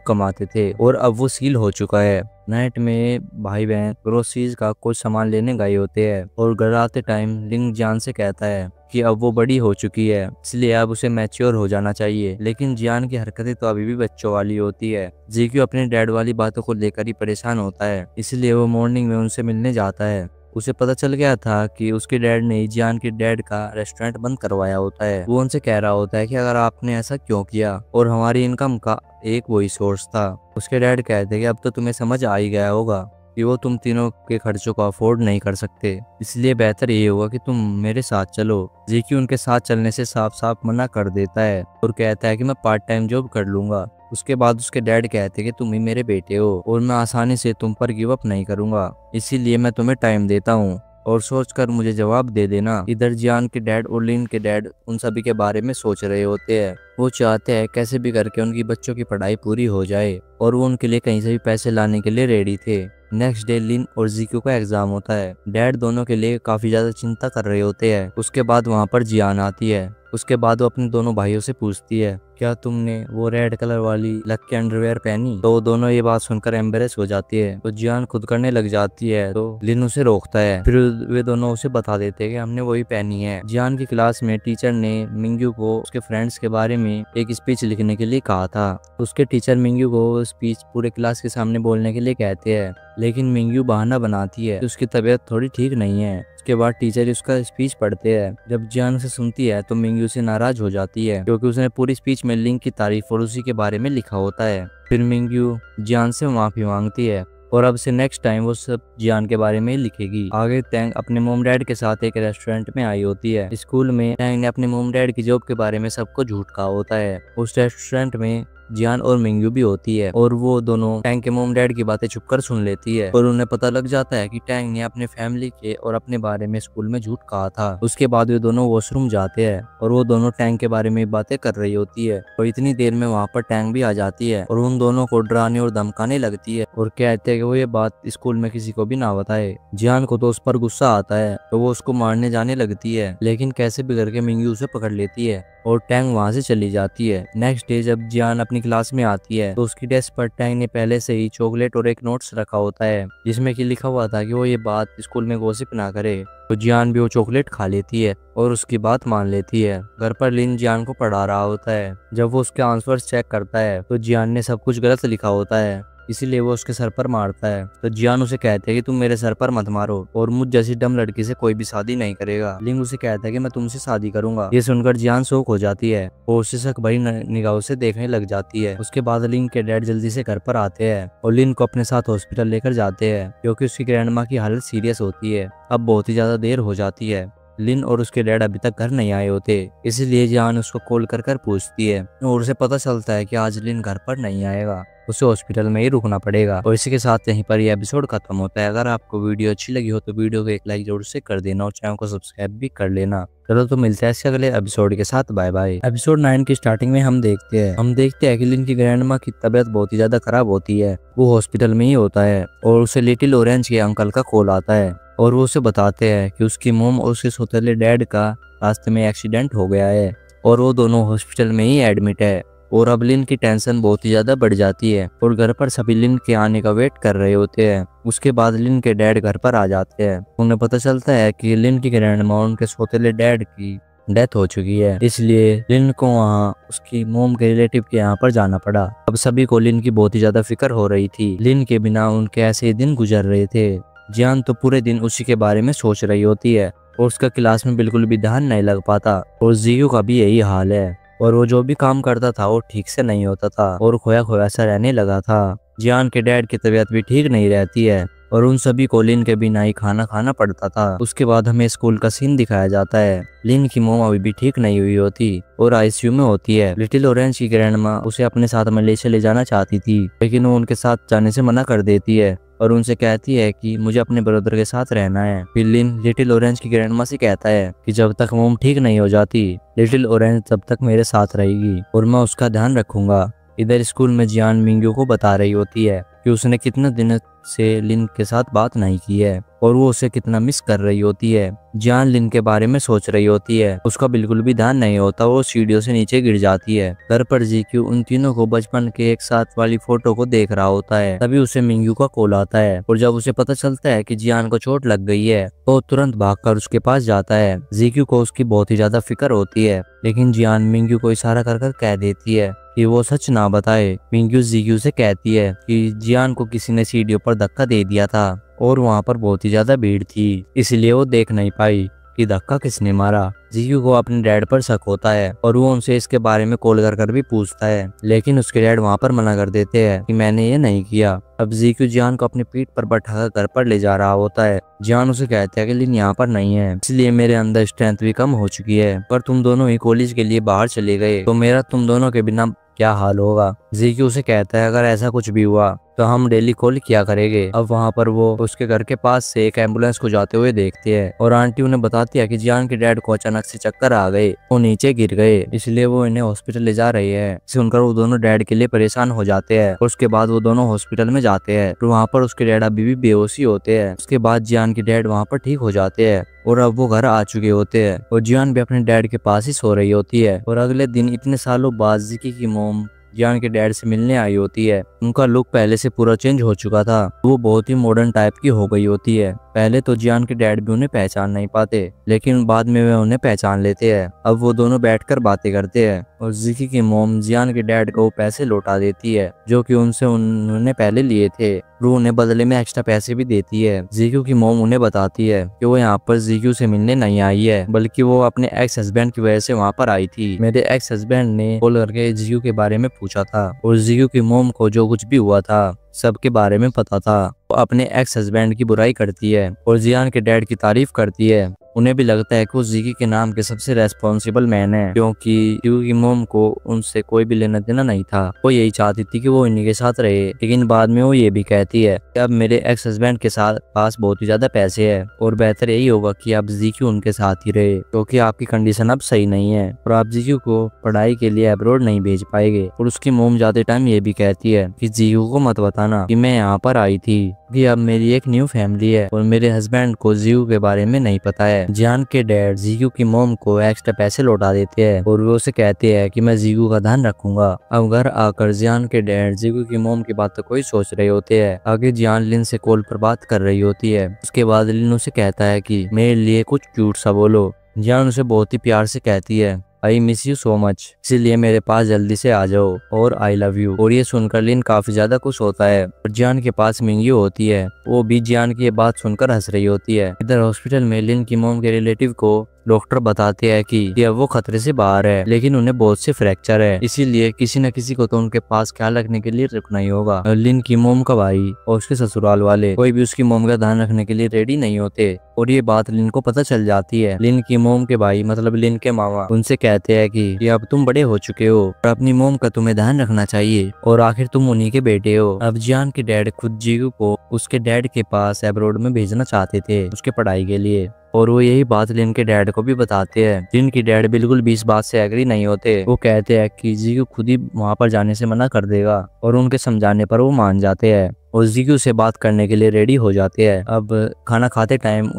[SPEAKER 1] कमाते थे और अब वो सील हो चुका है। नाइट में भाई बहन ग्रोसरीज का कुछ सामान लेने गए होते हैं और घर आते टाइम लिंग जियान से कहता है कि अब वो बड़ी हो चुकी है, इसलिए अब उसे मैच्योर हो जाना चाहिए। लेकिन जियान की हरकतें तो अभी भी बच्चों वाली होती है। जीक्यू अपने डैड वाली बातों को लेकर ही परेशान होता है, इसलिए वो मॉर्निंग में उनसे मिलने जाता है। उसे पता चल गया था कि उसके डैड ने जियान के डैड का रेस्टोरेंट बंद करवाया होता है। वो उनसे कह रहा होता है कि अगर आपने ऐसा क्यों किया, और हमारी इनकम का एक वही सोर्स था। उसके डैड कहते हैं कि अब तो तुम्हें समझ आ ही गया होगा कि वो तुम तीनों के खर्चों को अफोर्ड नहीं कर सकते, इसलिए बेहतर ये होगा कि तुम मेरे साथ चलो। जीक्यू उनके साथ चलने से साफ साफ मना कर देता है और कहता है कि मैं पार्ट टाइम जॉब कर लूंगा। उसके बाद उसके डैड कहते कि तुम ही मेरे बेटे हो और मैं आसानी से तुम पर गिव अप नहीं करूंगा, इसीलिए मैं तुम्हें टाइम देता हूँ और सोचकर मुझे जवाब दे देना। इधर जियान के डैड और लिन के डैड उन सभी के बारे में सोच रहे होते हैं। वो चाहते हैं कैसे भी करके उनकी बच्चों की पढ़ाई पूरी हो जाए और वो उनके लिए कहीं से भी पैसे लाने के लिए रेडी थे। नेक्स्ट डे लिन और जीक्यू का एग्जाम होता है। डैड दोनों के लिए काफी ज्यादा चिंता कर रहे होते हैं। उसके बाद वहाँ पर जियान आती है। उसके बाद वो अपने दोनों भाइयों से पूछती है, क्या तुमने वो रेड कलर वाली लकी अंडरवेयर पहनी? तो दोनों ये बात सुनकर एम्बेरेस हो जाती है। तो जियान खुद करने लग जाती है तो लिन उसे रोकता है। फिर वे दोनों उसे बता देते हैं कि हमने वही पहनी है। जियान की क्लास में टीचर ने मिंग्यू को उसके फ्रेंड्स के बारे में एक स्पीच लिखने के लिए कहा था। उसके टीचर मिंग्यू को स्पीच पूरे क्लास के सामने बोलने के लिए कहते हैं, लेकिन मिंग्यू बहाना बनाती है कि उसकी तबीयत थोड़ी ठीक नहीं है। उसके बाद टीचर उसका स्पीच पढ़ते हैं। जब जियान उसे सुनती है तो मिंग्यू से नाराज हो जाती है क्योंकि उसने पूरी स्पीच में लिंक की तारीफ और उसी के बारे में लिखा होता है। फिर मिंग्यू जियान से माफी मांगती है और अब से नेक्स्ट टाइम वो सब जियान के बारे में लिखेगी। आगे टैंग अपने मोम डैड के साथ एक रेस्टोरेंट में आई होती है। स्कूल में टैंग ने अपने मोम डैड की जॉब के बारे में सबको झूठ कहा होता है। उस रेस्टोरेंट में जियान और मिंग्यू भी होती है और वो दोनों टैंग के मोम डैड की बातें छुपकर सुन लेती है और उन्हें पता लग जाता है कि टैंग ने अपने फैमिली के और अपने बारे में स्कूल में झूठ कहा था। उसके बाद वे दोनों वॉशरूम जाते हैं और वो दोनों टैंग के बारे में बातें कर रही होती है और इतनी देर में वहाँ पर टैंग भी आ जाती है और उन दोनों को डराने और धमकाने लगती है और कहते हैं कि वो ये बात स्कूल में किसी को भी ना बताए। जियान को तो उस पर गुस्सा आता है तो वो उसको मारने जाने लगती है, लेकिन कैसे भी करके मिंग्यू उसे पकड़ लेती है और टैंग वहां से चली जाती है। नेक्स्ट डे जब जियान अपनी क्लास में आती है तो उसकी डेस्क पर टैंग ने पहले से ही चॉकलेट और एक नोट्स रखा होता है जिसमें कि लिखा हुआ था कि वो ये बात स्कूल में गॉसिप ना करे। तो जियान भी वो चॉकलेट खा लेती है और उसकी बात मान लेती है। घर पर लिन जियान को पढ़ा रहा होता है। जब वो उसके आंसर्स चेक करता है तो जियान ने सब कुछ गलत लिखा होता है, इसीलिए वो उसके सर पर मारता है। तो जियान उसे कहते हैं कि तुम मेरे सर पर मत मारो और मुझ जैसी डम लड़की से कोई भी शादी नहीं करेगा। लिंग उसे कहता है कि मैं तुमसे शादी करूंगा। ये सुनकर जियान शौक हो जाती है और उसे शक भरी निगाहों से देखने लग जाती है। उसके बाद लिंग के डैड जल्दी से घर पर आते हैं और लिन को अपने साथ हॉस्पिटल लेकर जाते हैं क्योंकि उसकी ग्रैंडमा की हालत सीरियस होती है। अब बहुत ही ज्यादा देर हो जाती है। लिन और उसके डैड अभी तक घर नहीं आए होते, इसीलिए जियान उसको कॉल कर पूछती है और उसे पता चलता है कि आज लिन घर पर नहीं आएगा, उसे हॉस्पिटल में ही रुकना पड़ेगा। और इसी के साथ यहीं पर यह एपिसोड खत्म होता है। अगर आपको वीडियो अच्छी लगी हो तो वीडियो को एक लाइक जरूर से कर देना और चैनल को सब्सक्राइब भी कर लेना। चलो तो मिलते हैं इसके अगले एपिसोड के साथ। Bye bye. एपिसोड 9 की स्टार्टिंग में हम देखते हैं कि लिन की ग्रैंडमा की तबीयत बहुत ही ज्यादा खराब होती है। वो हॉस्पिटल में ही होता है और उसे लिटिल ऑरेंज के अंकल का कॉल आता है और वो उसे बताते हैं कि उसकी मोम और उसके सौतेले डैड का रास्ते में एक्सीडेंट हो गया है और वो दोनों हॉस्पिटल में ही एडमिट है। और अब लिन की टेंशन बहुत ही ज्यादा बढ़ जाती है और घर पर सभी लिन के आने का वेट कर रहे होते हैं। उसके बाद लिन के डैड घर पर आ जाते हैं। उन्हें पता चलता है कि लिन की ग्रैंडमा और उनके सौतेले डैड की डेथ हो चुकी है, इसलिए लिन को वहाँ उसकी मोम के रिलेटिव के यहाँ पर जाना पड़ा। अब सभी को लिन की बहुत ही ज्यादा फिक्र हो रही थी। लिन के बिना उनके ऐसे दिन गुजर रहे थे। जियान तो पूरे दिन उसी के बारे में सोच रही होती है और उसका क्लास में बिल्कुल भी ध्यान नहीं लग पाता और जियू का भी यही हाल है और वो जो भी काम करता था वो ठीक से नहीं होता था और खोया खोया सा रहने लगा था। जियान के डैड की तबीयत भी ठीक नहीं रहती है और उन सभी को लिन के बिना ही खाना खाना पड़ता था। उसके बाद हमें स्कूल का सीन दिखाया जाता है। लिन की मोम अभी भी ठीक नहीं हुई होती और आईसीयू में होती है। लिटिल ऑरेंज की ग्रैंडमा उसे अपने साथ मलेशिया ले जाना चाहती थी, लेकिन वो उनके साथ जाने से मना कर देती है और उनसे कहती है कि मुझे अपने ब्रदर के साथ रहना है। फिर लिन लिटिल ऑरेंज की ग्रैंडमा से कहता है कि जब तक मोम ठीक नहीं हो जाती लिटिल ऑरेंज तब तक मेरे साथ रहेगी और मैं उसका ध्यान रखूंगा। इधर स्कूल में जियान मिंग्यू को बता रही होती है कि उसने कितने दिन से लिन के साथ बात नहीं की है और वो उसे कितना मिस कर रही होती है। जियान लिन के बारे में सोच रही होती है, उसका बिल्कुल भी ध्यान नहीं होता, वो सीढ़ियों से नीचे गिर जाती है। घर पर जीक्यू उन तीनों को बचपन के एक साथ वाली फोटो को देख रहा होता है। तभी उसे मिंग्यू का कॉल आता है और जब उसे पता चलता है कि जियान को चोट लग गई है तो तुरंत भागकर उसके पास जाता है। जीक्यू को उसकी बहुत ही ज्यादा फिक्र होती है, लेकिन जियान मिंग्यू को इशारा कर कह देती है कि वो सच ना बताए। मिंग्यू जीक्यू से कहती है कि जियान को किसी ने सीढ़ियों पर धक्का दे दिया था और वहाँ पर बहुत ही ज्यादा भीड़ थी, इसलिए वो देख नहीं पाई कि धक्का किसने मारा। जीक्यू को अपने डैड पर शक होता है और वो उनसे इसके बारे में कॉल कर भी पूछता है, लेकिन उसके डैड वहाँ पर मना कर देते हैं कि मैंने ये नहीं किया। अब जीक्यू जियान को अपनी पीठ पर बैठाकर घर पर ले जा रहा होता है। जियान उसे कहता है कि लिन यहाँ पर नहीं है, इसलिए मेरे अंदर स्ट्रेंथ भी कम हो चुकी है, पर तुम दोनों ही कॉलेज के लिए बाहर चले गए तो मेरा तुम दोनों के बिना क्या हाल होगा। जीक्यू उसे कहता है अगर ऐसा कुछ भी हुआ तो हम डेली कॉल किया करेंगे। अब वहाँ पर वो उसके घर के पास से एक एम्बुलेंस को जाते हुए देखते हैं और आंटी उन्हें बताती है कि जियान के डैड को अचानक से चक्कर आ गए, वो नीचे गिर गए, इसलिए वो इन्हें हॉस्पिटल ले जा रही है। सुनकर वो दोनों डैड के लिए परेशान हो जाते हैं और उसके बाद वो दोनों हॉस्पिटल में जाते हैं और वहाँ पर उसके डैड अभी भी बेहोशी होते हैं। उसके बाद जियान के डैड वहाँ पर ठीक हो जाते हैं और अब वो घर आ चुके होते हैं और जियान भी अपने डैड के पास ही सो रही होती है। और अगले दिन इतने सालों बाद जिकी की मोम जियान के डैड से मिलने आई होती है। उनका लुक पहले से पूरा चेंज हो चुका था, वो बहुत ही मॉडर्न टाइप की हो गई होती है। पहले तो जियान के डैड भी उन्हें पहचान नहीं पाते, लेकिन बाद में वे उन्हें पहचान लेते हैं। अब वो दोनों बैठकर बातें करते हैं और जिकी की मोम जियान के डैड को पैसे लौटा देती है जो कि उनसे उन्होंने पहले लिए थे। वो उन्हें बदले में एक्स्ट्रा पैसे भी देती है। जीक्यू की मोम उन्हें बताती है कि वो यहाँ पर जीक्यू से मिलने नहीं आई है, बल्कि वो अपने एक्स हस्बैंड की वजह से वहाँ पर आई थी। मेरे एक्स हस्बैंड ने कॉल करके जीक्यू के बारे में पूछा था और जीक्यू की मोम को जो कुछ भी हुआ था सबके बारे में पता था। वो अपने एक्स हस्बैंड की बुराई करती है और जियान के डैड की तारीफ करती है। उन्हें भी लगता है कि वो जीकी के नाम के सबसे रेस्पॉन्सिबल मैन है, क्योंकि मोम को उनसे कोई भी लेना देना नहीं था। वो यही चाहती थी कि वो इन्हीं के साथ रहे, लेकिन बाद में वो ये भी कहती है कि अब मेरे एक्स हस्बैंड के साथ पास बहुत ही ज्यादा पैसे है और बेहतर यही होगा कि आप जीक्यू उनके साथ ही रहे, क्योंकि आपकी कंडीशन अब सही नहीं है और आप जीक्यू को पढ़ाई के लिए अब्रॉड नहीं भेज पाएंगे। और उसकी मोम जाते टाइम ये भी कहती है कि जीक्यू को मत बताना कि मैं यहाँ पर आई थी, कि अब मेरी एक न्यू फैमिली है और मेरे हस्बैंड को जीक्यू के बारे में नहीं पता है। जियान के डैड जीक्यू की मोम को एक्स्ट्रा पैसे लौटा देते हैं और वो उसे कहते हैं कि मैं जीक्यू का ध्यान रखूंगा। अब घर आकर जियान के डैड जीक्यू की मोम की बात तो कोई सोच रहे होते हैं। आगे जियान लिन से कॉल पर बात कर रही होती है। उसके बाद लिन उसे कहता है कि मेरे लिए कुछ क्यूट सा बोलो। जियान उसे बहुत ही प्यार से कहती है I miss you so much, इसीलिए मेरे पास जल्दी से आ जाओ और आई लव यू। और ये सुनकर लिन काफी ज्यादा खुश होता है और जियान के पास मिंग्यू होती है, वो भी जियान की ये बात सुनकर हंस रही होती है। इधर हॉस्पिटल में लिन की मोम के रिलेटिव को डॉक्टर बताते हैं कि अब वो खतरे से बाहर है, लेकिन उन्हें बहुत से फ्रैक्चर है, इसीलिए किसी न किसी को तो उनके पास ख्याल रखने के लिए रुकना ही होगा। लिन की मोम का भाई और उसके ससुराल वाले कोई भी उसकी मोम का ध्यान रखने के लिए रेडी नहीं होते और ये बात लिन को पता चल जाती है। लिन की मोम के भाई मतलब लिन के मामा उनसे कहते हैं कि अब तुम बड़े हो चुके हो और अपनी मोम का तुम्हें ध्यान रखना चाहिए और आखिर तुम उन्हीं के बेटे हो। अब जियान के डैड खुद जीक्यू को उसके डैड के पास अब्रॉड में भेजना चाहते थे उसके पढ़ाई के लिए, और वो यही बात लिन के डैड को भी बताते हैं। लिन के डैड बिल्कुल भी इस बात से एग्री नहीं होते। वो कहते हैं कि जीक्यू खुद ही वहाँ पर जाने से मना कर देगा और उनके समझाने पर वो मान जाते हैं और जीक्यू से बात करने के लिए रेडी हो जाते हैं। अब खाना खाते टाइम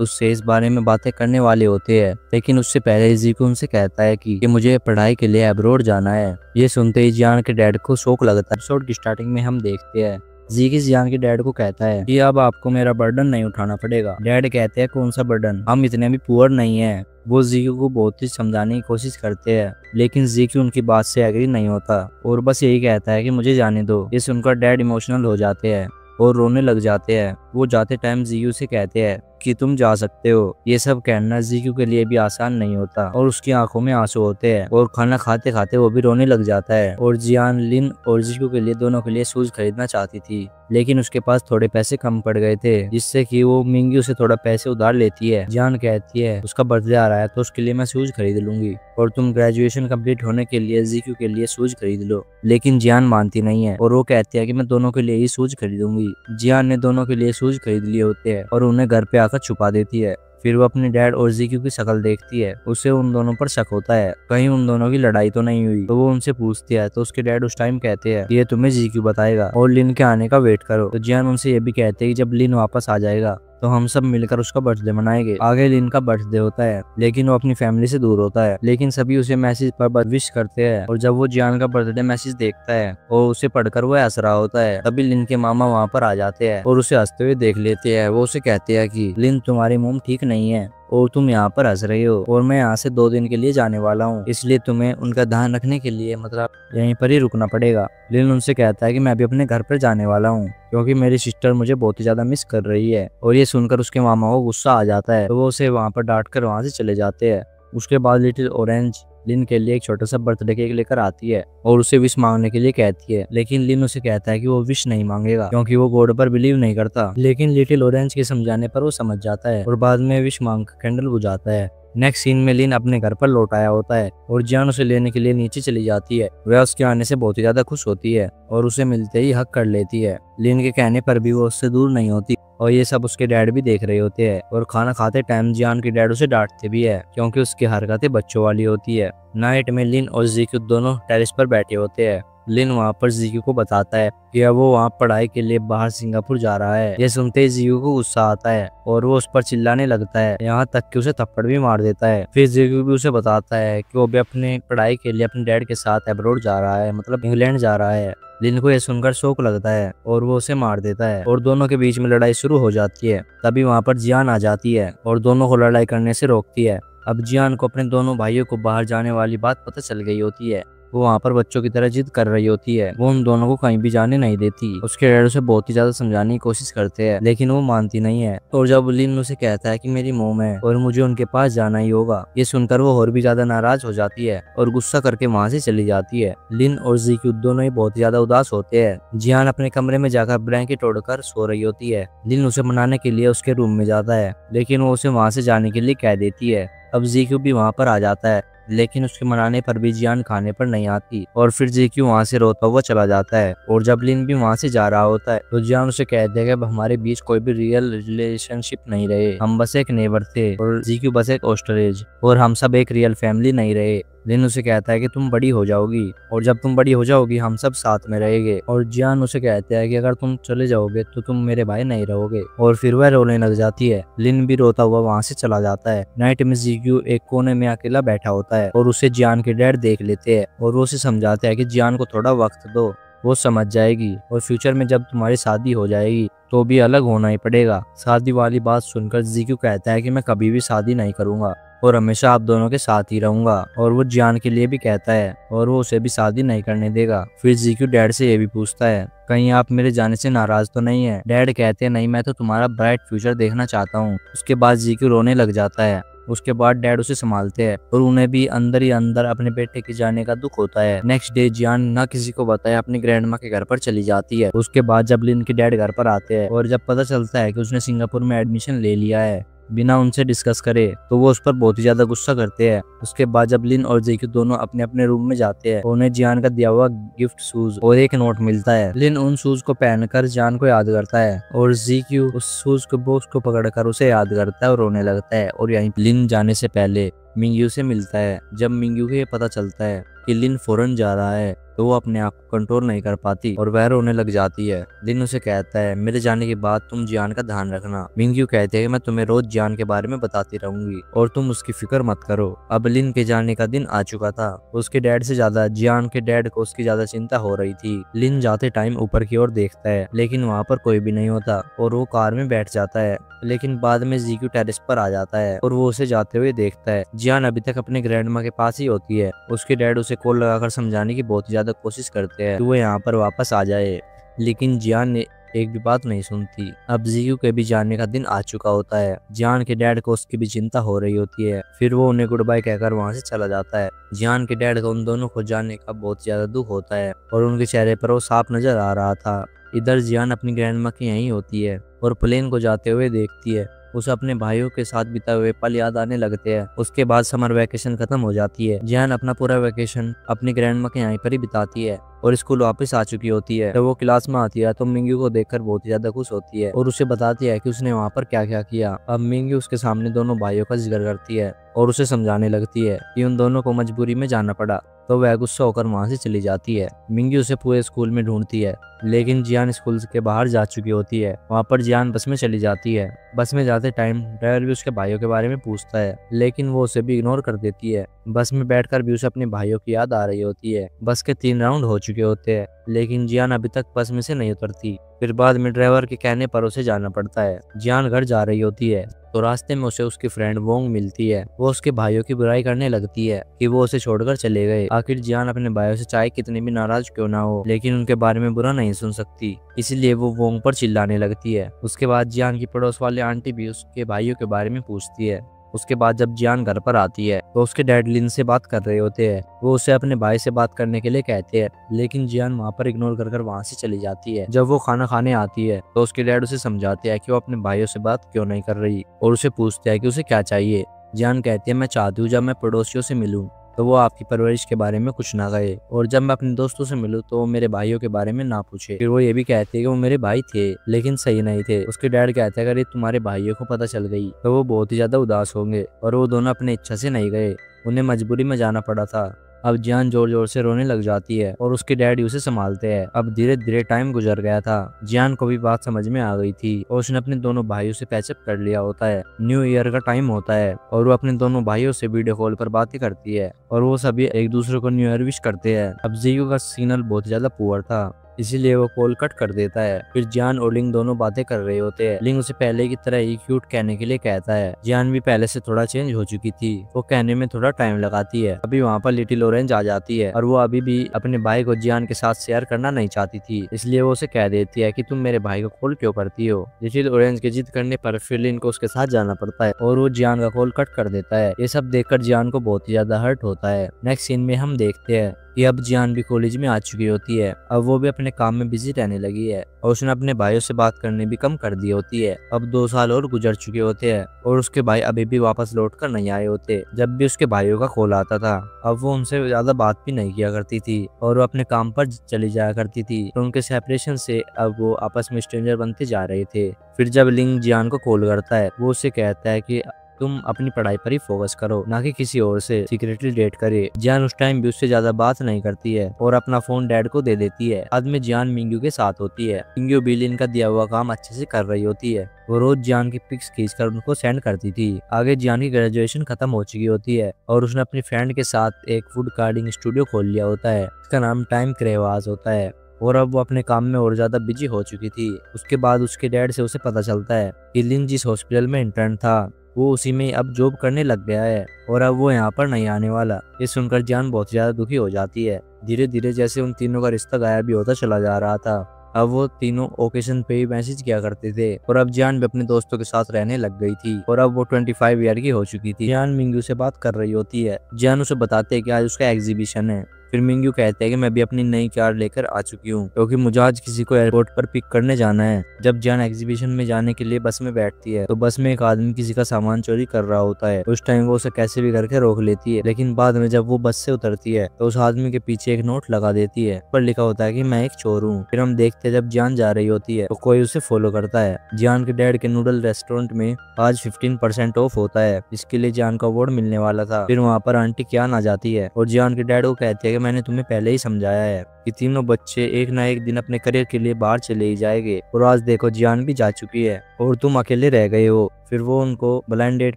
[SPEAKER 1] उससे इस बारे में बातें करने वाले होते हैं, लेकिन उससे पहले जीक्यू उनसे कहता है कि मुझे पढ़ाई के लिए अब्रॉड जाना है। ये सुनते ही जियान के डैड को शौक लगता है। एपिसोड की स्टार्टिंग में हम देखते हैं जीकी जियान के डैड को कहता है कि अब आपको मेरा बर्डन नहीं उठाना पड़ेगा। डैड कहते हैं कौन सा बर्डन, हम इतने भी पुअर नहीं हैं। वो जीक्यू को बहुत ही समझाने की कोशिश करते हैं, लेकिन जीक्यू उनकी बात से एग्री नहीं होता और बस यही कहता है कि मुझे जाने दो। इस उनका डैड इमोशनल हो जाते हैं और रोने लग जाते हैं। वो जाते टाइम जीक्यू से कहते हैं कि तुम जा सकते हो। ये सब कहना जीक्यू के लिए भी आसान नहीं होता और उसकी आंखों में आंसू होते हैं और खाना खाते खाते वो भी रोने लग जाता है। और जियान लिन और जीक्यू के लिए दोनों के लिए शूज खरीदना चाहती थी, लेकिन उसके पास थोड़े पैसे कम पड़ गए थे, जिससे कि वो मिंग्यू से थोड़ा पैसे उधार लेती है। जियान कहती है उसका बर्थडे आ रहा है तो उसके लिए मैं शूज खरीद लूंगी और तुम ग्रेजुएशन कंप्लीट होने के लिए जीक्यू के लिए शूज खरीद लो। लेकिन जियान मानती नहीं है और वो कहती है कि मैं दोनों के लिए ही शूज खरीदूंगी। जियान ने दोनों के लिए शूज खरीद लिए होते हैं और उन्हें घर पे आकर छुपा देती है। फिर वो अपने डैड और जीक्यू की शक्ल देखती है, उसे उन दोनों पर शक होता है कहीं उन दोनों की लड़ाई तो नहीं हुई। तो वो उनसे पूछती है तो उसके डैड उस टाइम कहते हैं ये तुम्हें जीक्यू बताएगा और लिन के आने का वेट करो। तो जियान उनसे ये भी कहते हैं कि जब लिन वापस आ जाएगा तो हम सब मिलकर उसका बर्थडे मनाएंगे। आगे लिन का बर्थडे होता है, लेकिन वो अपनी फैमिली से दूर होता है, लेकिन सभी उसे मैसेज पर विश करते हैं और जब वो जियान का बर्थडे मैसेज देखता है और उसे पढ़कर वो हंस रहा होता है, तभी लिन के मामा वहाँ पर आ जाते हैं और उसे हंसते हुए देख लेते हैं। वो उसे कहते हैं कि लिन तुम्हारी मोम ठीक नहीं है और तुम यहाँ पर हंस रही हो और मैं यहाँ से 2 दिन के लिए जाने वाला हूँ, इसलिए तुम्हें उनका ध्यान रखने के लिए मतलब यहीं पर ही रुकना पड़ेगा। लिन उनसे कहता है कि मैं अभी अपने घर पर जाने वाला हूँ क्योंकि मेरी सिस्टर मुझे बहुत ही ज्यादा मिस कर रही है। और ये सुनकर उसके मामा को गुस्सा आ जाता है तो वो उसे वहाँ पर डांट कर वहाँ से चले जाते हैं। उसके बाद लिटिल ऑरेंज लिन के लिए एक छोटा सा बर्थडे केक लेकर आती है और उसे विश मांगने के लिए कहती है, लेकिन लिन उसे कहता है कि वो विश नहीं मांगेगा क्योंकि वो गॉड पर बिलीव नहीं करता। लेकिन लिटिल ऑरेंज के समझाने पर वो समझ जाता है और बाद में विश मांग कैंडल बुझाता है नेक्स्ट सीन में लिन अपने घर पर लौट आया होता है और जियान उसे लेने के लिए नीचे चली जाती है। वह उसके आने से बहुत ही ज्यादा खुश होती है और उसे मिलते ही हक कर लेती है। लिन के कहने पर भी वो उससे दूर नहीं होती और ये सब उसके डैड भी देख रहे होते हैं। और खाना खाते टाइम जियान के डैड उसे डांटते भी है क्योंकि उसकी हरकतें बच्चों वाली होती है। नाइट में लिन और जीक्यू दोनों टेरेस पर बैठे होते हैं। लिन वहाँ पर जीक्यू को बताता है कि अब वो वहाँ पढ़ाई के लिए बाहर सिंगापुर जा रहा है। ये सुनते ही जीक्यू को गुस्सा आता है और वो उस पर चिल्लाने लगता है, यहाँ तक कि उसे थप्पड़ भी मार देता है। फिर जीक्यू भी उसे बताता है कि वो भी अपने पढ़ाई के लिए अपने डैड के साथ अब्रॉड जा रहा है, मतलब इंग्लैंड जा रहा है। लिन को यह सुनकर शौक लगता है और वो उसे मार देता है और दोनों के बीच में लड़ाई शुरू हो जाती है। तभी वहाँ पर जियान आ जाती है और दोनों को लड़ाई करने से रोकती है। अब जियान को अपने दोनों भाइयों को बाहर जाने वाली बात पता चल गई होती है। वो वहाँ पर बच्चों की तरह जिद कर रही होती है। वो उन दोनों को कहीं भी जाने नहीं देती। उसके डैड उसे बहुत ही ज्यादा समझाने की कोशिश करते हैं लेकिन वो मानती नहीं है। और जब लिन उसे कहता है कि मेरी मोम है और मुझे उनके पास जाना ही होगा, ये सुनकर वो और भी ज्यादा नाराज हो जाती है और गुस्सा करके वहाँ से चली जाती है। लिन और जीक्यू दोनों ही बहुत ही ज्यादा उदास होते हैं। जियान अपने कमरे में जाकर ब्लैंकेट ओढ़कर सो रही होती है। लिन उसे मनाने के लिए उसके रूम में जाता है लेकिन वो उसे वहाँ से जाने के लिए कह देती है। अब जीक्यू भी वहाँ पर आ जाता है लेकिन उसके मनाने पर भी जियान खाने पर नहीं आती और फिर जीक्यू वहाँ से रोता हुआ चला जाता है। और जब लिन भी वहाँ से जा रहा होता है तो जियान उसे कहते हैं कि अब हमारे बीच कोई भी रियल रिलेशनशिप नहीं रहे, हम बस एक नेबर थे और जीक्यू बस एक ऑस्ट्रेज और हम सब एक रियल फैमिली नहीं रहे। लिन उसे कहता है कि तुम बड़ी हो जाओगी और जब तुम बड़ी हो जाओगी हम सब साथ में रहेंगे। और जियान उसे कहता है कि अगर तुम चले जाओगे तो तुम मेरे भाई नहीं रहोगे और फिर वह रोने लग जाती है। लिन भी रोता हुआ वहाँ से चला जाता है। नाइट में जीक्यू एक कोने में अकेला बैठा होता है और उसे जियान के डैड देख लेते हैं और वो उसे समझाते हैं कि जियान को थोड़ा वक्त दो, वो समझ जाएगी और फ्यूचर में जब तुम्हारी शादी हो जाएगी तो भी अलग होना ही पड़ेगा। शादी वाली बात सुनकर जीक्यू कहता है कि मैं कभी भी शादी नहीं करूंगा और हमेशा आप दोनों के साथ ही रहूंगा। और वो जियान के लिए भी कहता है और वो उसे भी शादी नहीं करने देगा। फिर जीक्यू डैड से ये भी पूछता है, कहीं आप मेरे जाने से नाराज तो नहीं है? डैड कहते हैं नहीं, मैं तो तुम्हारा ब्राइट फ्यूचर देखना चाहता हूँ। उसके बाद जीक्यू रोने लग जाता है। उसके बाद डैड उसे संभालते हैं और उन्हें भी अंदर ही अंदर अपने बेटे के जाने का दुख होता है। नेक्स्ट डे जियान ना किसी को बताए अपनी ग्रैंड माँ के घर पर चली जाती है। उसके बाद जब लिन के डैड घर पर आते हैं और जब पता चलता है कि उसने सिंगापुर में एडमिशन ले लिया है बिना उनसे डिस्कस करे तो वो उस पर बहुत ही ज्यादा गुस्सा करते हैं। उसके बाद जब लिन और जीक्यू दोनों अपने अपने रूम में जाते हैं उन्हें जियान का दिया हुआ गिफ्ट शूज और एक नोट मिलता है। लिन उन शूज को पहनकर जियान को याद करता है और जीक्यू उस शूज को बॉक्स को पकड़कर उसे याद करता है और रोने लगता है। और यहीं लिन जाने से पहले मिंग्यू से मिलता है। जब मिंग्यू को ये पता चलता है कि लिन फॉरेन जा रहा है तो वो अपने आप को कंट्रोल नहीं कर पाती और वह रोने लग जाती है। लिन उसे कहता है मेरे जाने के बाद तुम जियान का ध्यान रखना। मिंग्यू कहते हैं कि मैं तुम्हें रोज जियान के बारे में बताती रहूंगी और तुम उसकी फिक्र मत करो। अब लिन के जाने का दिन आ चुका था। उसके डैड से ज्यादा जियान के डैड को उसकी ज्यादा चिंता हो रही थी। लिन जाते टाइम ऊपर की ओर देखता है लेकिन वहाँ पर कोई भी नहीं होता और वो कार में बैठ जाता है। लेकिन बाद में जीक्यू टेरेस पर आ जाता है और वो उसे जाते हुए देखता है। जियान अभी तक अपने ग्रैंडमा के पास ही होती है। उसके डैड उसे कॉल लगाकर समझाने की बहुत ज्यादा कोशिश करते हैं कि वो यहाँ पर वापस आ जाए लेकिन जियान ने एक भी बात नहीं सुनती। अब जीक्यू के भी जाने का दिन आ चुका होता है। जियान के डैड को उसकी भी चिंता हो रही होती है। फिर वो उन्हें गुड बाय कहकर वहाँ से चला जाता है। जियान के डैड को उन दोनों को जाने का बहुत ज्यादा दुख होता है और उनके चेहरे पर वो साफ नजर आ रहा था। इधर जियान अपनी ग्रैंडमा की यहीं होती है और प्लेन को जाते हुए देखती है। उसे अपने भाइयों के साथ बिताए हुए पल याद आने लगते हैं। उसके बाद समर वैकेशन खत्म हो जाती है। जियान अपना पूरा वैकेशन अपनी ग्रैंडमा के यहीं पर ही बिताती है और स्कूल वापस आ चुकी होती है। जब वो क्लास में आती है तो मिंग्यू को देखकर बहुत ही ज्यादा खुश होती है और उसे बताती है कि उसने वहाँ पर क्या क्या किया। अब मिंग्यू उसके सामने दोनों भाइयों का जिक्र करती है और उसे समझाने लगती है कि उन दोनों को मजबूरी में जाना पड़ा तो वह गुस्सा होकर वहाँ से चली जाती है। मिंग्यू उसे पूरे स्कूल में ढूंढती है लेकिन जियान स्कूल के बाहर जा चुकी होती है। वहाँ पर जियान बस में चली जाती है। बस में जाते टाइम ड्राइवर भी उसके भाइयों के बारे में पूछता है लेकिन वो उसे भी इग्नोर कर देती है। बस में बैठकर भी उसे अपने भाइयों की याद आ रही होती है। बस के 3 राउंड हो चुके होते हैं लेकिन जियान अभी तक बस में से नहीं उतरती। फिर बाद में ड्राइवर के कहने पर उसे जाना पड़ता है। जियान घर जा रही होती है तो रास्ते में उसे उसकी फ्रेंड वोंग मिलती है। वो उसके भाइयों की बुराई करने लगती है कि वो उसे छोड़कर चले गए। आखिर जियान अपने भाइयों से चाहे कितनी भी नाराज क्यों ना हो लेकिन उनके बारे में बुरा नहीं सुन सकती, इसलिए वो वोंग पर चिल्लाने लगती है। उसके बाद जियान की पड़ोस वाले आंटी भी उसके भाइयों के बारे में पूछती है। उसके बाद जब जियान घर पर आती है तो उसके डैड लिन से बात कर रहे होते हैं। वो उसे अपने भाई से बात करने के लिए कहते हैं लेकिन जियान वहाँ पर इग्नोर कर वहाँ से चली जाती है। जब वो खाना खाने आती है तो उसके डैड उसे समझाते हैं कि वो अपने भाइयों से बात क्यों नहीं कर रही और उसे पूछते हैं कि उसे क्या चाहिए। जियान कहती है मैं चाहती हूँ जब मैं पड़ोसियों से मिलूं तो वो आपकी परवरिश के बारे में कुछ ना कहे, और जब मैं अपने दोस्तों से मिलूं तो वो मेरे भाइयों के बारे में ना पूछे। फिर वो ये भी कहती है कि वो मेरे भाई थे लेकिन सही नहीं थे। उसके डैड कहते हैं अगर ये तुम्हारे भाइयों को पता चल गई तो वो बहुत ही ज्यादा उदास होंगे, और वो दोनों अपनी इच्छा से नहीं गए, उन्हें मजबूरी में जाना पड़ा था। अब जियान जोर जोर से रोने लग जाती है और उसके डैडी उसे संभालते हैं। अब धीरे धीरे टाइम गुजर गया था। जियान को भी बात समझ में आ गई थी और उसने अपने दोनों भाइयों से पैचअप कर लिया होता है। न्यू ईयर का टाइम होता है और वो अपने दोनों भाइयों से वीडियो कॉल पर बातें करती है और वो सभी एक दूसरे को न्यू ईयर विश करते हैं। अब जियो का सिग्नल बहुत ज्यादा पुअर था, इसीलिए वो कॉल कट कर देता है। फिर जियान और लिंग दोनों बातें कर रहे होते हैं। लिंग उसे पहले की तरह ही क्यूट कहने के लिए कहता है। जियान भी पहले से थोड़ा चेंज हो चुकी थी, वो कहने में थोड़ा टाइम लगाती है। अभी वहाँ पर लिटिल ऑरेंज आ जाती है और वो अभी भी अपने भाई को जियान के साथ शेयर करना नहीं चाहती थी, इसलिए वो उसे कह देती है कि तुम मेरे भाई को कॉल क्यों करती हो। लिटिल ऑरेंज के जिद करने पर फिर लिंग को उसके साथ जाना पड़ता है और वो जियान का कॉल कट कर देता है। ये सब देखकर जियान को बहुत ही ज्यादा हर्ट होता है। नेक्स्ट सीन में हम देखते हैं कि अब जियान भी कॉलेज में आ चुकी होती है। अब वो भी अपने काम में बिजी रहने लगी है और उसने अपने भाइयों से बात करने भी कम कर दी होती है। अब 2 साल और गुजर चुके होते हैं और उसके भाई अभी भी वापस लौट कर नहीं आए होते। जब भी उसके भाइयों का कॉल आता था अब वो उनसे ज्यादा बात भी नहीं किया करती थी और वो अपने काम पर चली जाया करती थी। तो उनके सेपरेशन से अब वो आपस में स्ट्रेंजर बनते जा रहे थे। फिर जब लिंग जियान को कॉल करता है वो उसे कहता है कि तुम अपनी पढ़ाई पर ही फोकस करो, ना कि किसी और से सीक्रेटली डेट करे। जियान उस टाइम भी उससे ज्यादा बात नहीं करती है और अपना फोन डैड को दे देती है। बाद में जियान मिंग्यू के साथ होती है। मिंग्यू भी लिन का दिया हुआ काम अच्छे से कर रही होती है। वो रोज जियान की पिक्स खींचकर उनको सेंड करती थी। आगे जियान की ग्रेजुएशन खत्म हो चुकी होती है और उसने अपनी फ्रेंड के साथ एक फूड कार्डिंग स्टूडियो खोल लिया होता है। इसका नाम टाइम क्रेवाज होता है और अब वो अपने काम में और ज्यादा बिजी हो चुकी थी। उसके बाद उसके डैड से उसे पता चलता है कि लिन जिस हॉस्पिटल में इंटर्न था वो उसी में अब जॉब करने लग गया है और अब वो यहाँ पर नहीं आने वाला। ये सुनकर जियान बहुत ज्यादा दुखी हो जाती है। धीरे धीरे जैसे उन तीनों का रिश्ता गायब भी होता चला जा रहा था। अब वो तीनों ओकेजन पे ही मैसेज किया करते थे और अब जियान भी अपने दोस्तों के साथ रहने लग गई थी और अब वो 25 ईयर की हो चुकी थी। जियान मिंग्यू से बात कर रही होती है। जियान उसे बताते है कि आज उसका एग्जीबिशन है। फिर मिंग्यू कहते हैं कि मैं भी अपनी नई कार लेकर आ चुकी हूँ क्योंकि मुझे आज किसी को एयरपोर्ट पर पिक करने जाना है। जब जियान एग्जीबिशन में जाने के लिए बस में बैठती है तो बस में एक आदमी किसी का सामान चोरी कर रहा होता है। उस टाइम वो उसे कैसे भी करके रोक लेती है, लेकिन बाद में जब वो बस से उतरती है तो उस आदमी के पीछे एक नोट लगा देती है पर लिखा होता है कि मैं एक चोर हूँ। फिर हम देखते हैं जब जियान जा रही होती है तो कोई उसे फॉलो करता है। जियान के डैड के नूडल रेस्टोरेंट में आज 15% ऑफ होता है, इसके लिए जियान को अवार्ड मिलने वाला था। फिर वहाँ पर आंटी कियान आ जाती है और जियान के डैड को कहती है कि मैंने तुम्हें पहले ही समझाया है कि तीनों बच्चे एक ना एक दिन अपने करियर के लिए बाहर चले ही जाएंगे और आज देखो जियान भी जा चुकी है और तुम अकेले रह गए हो। फिर वो उनको ब्लाइंड डेट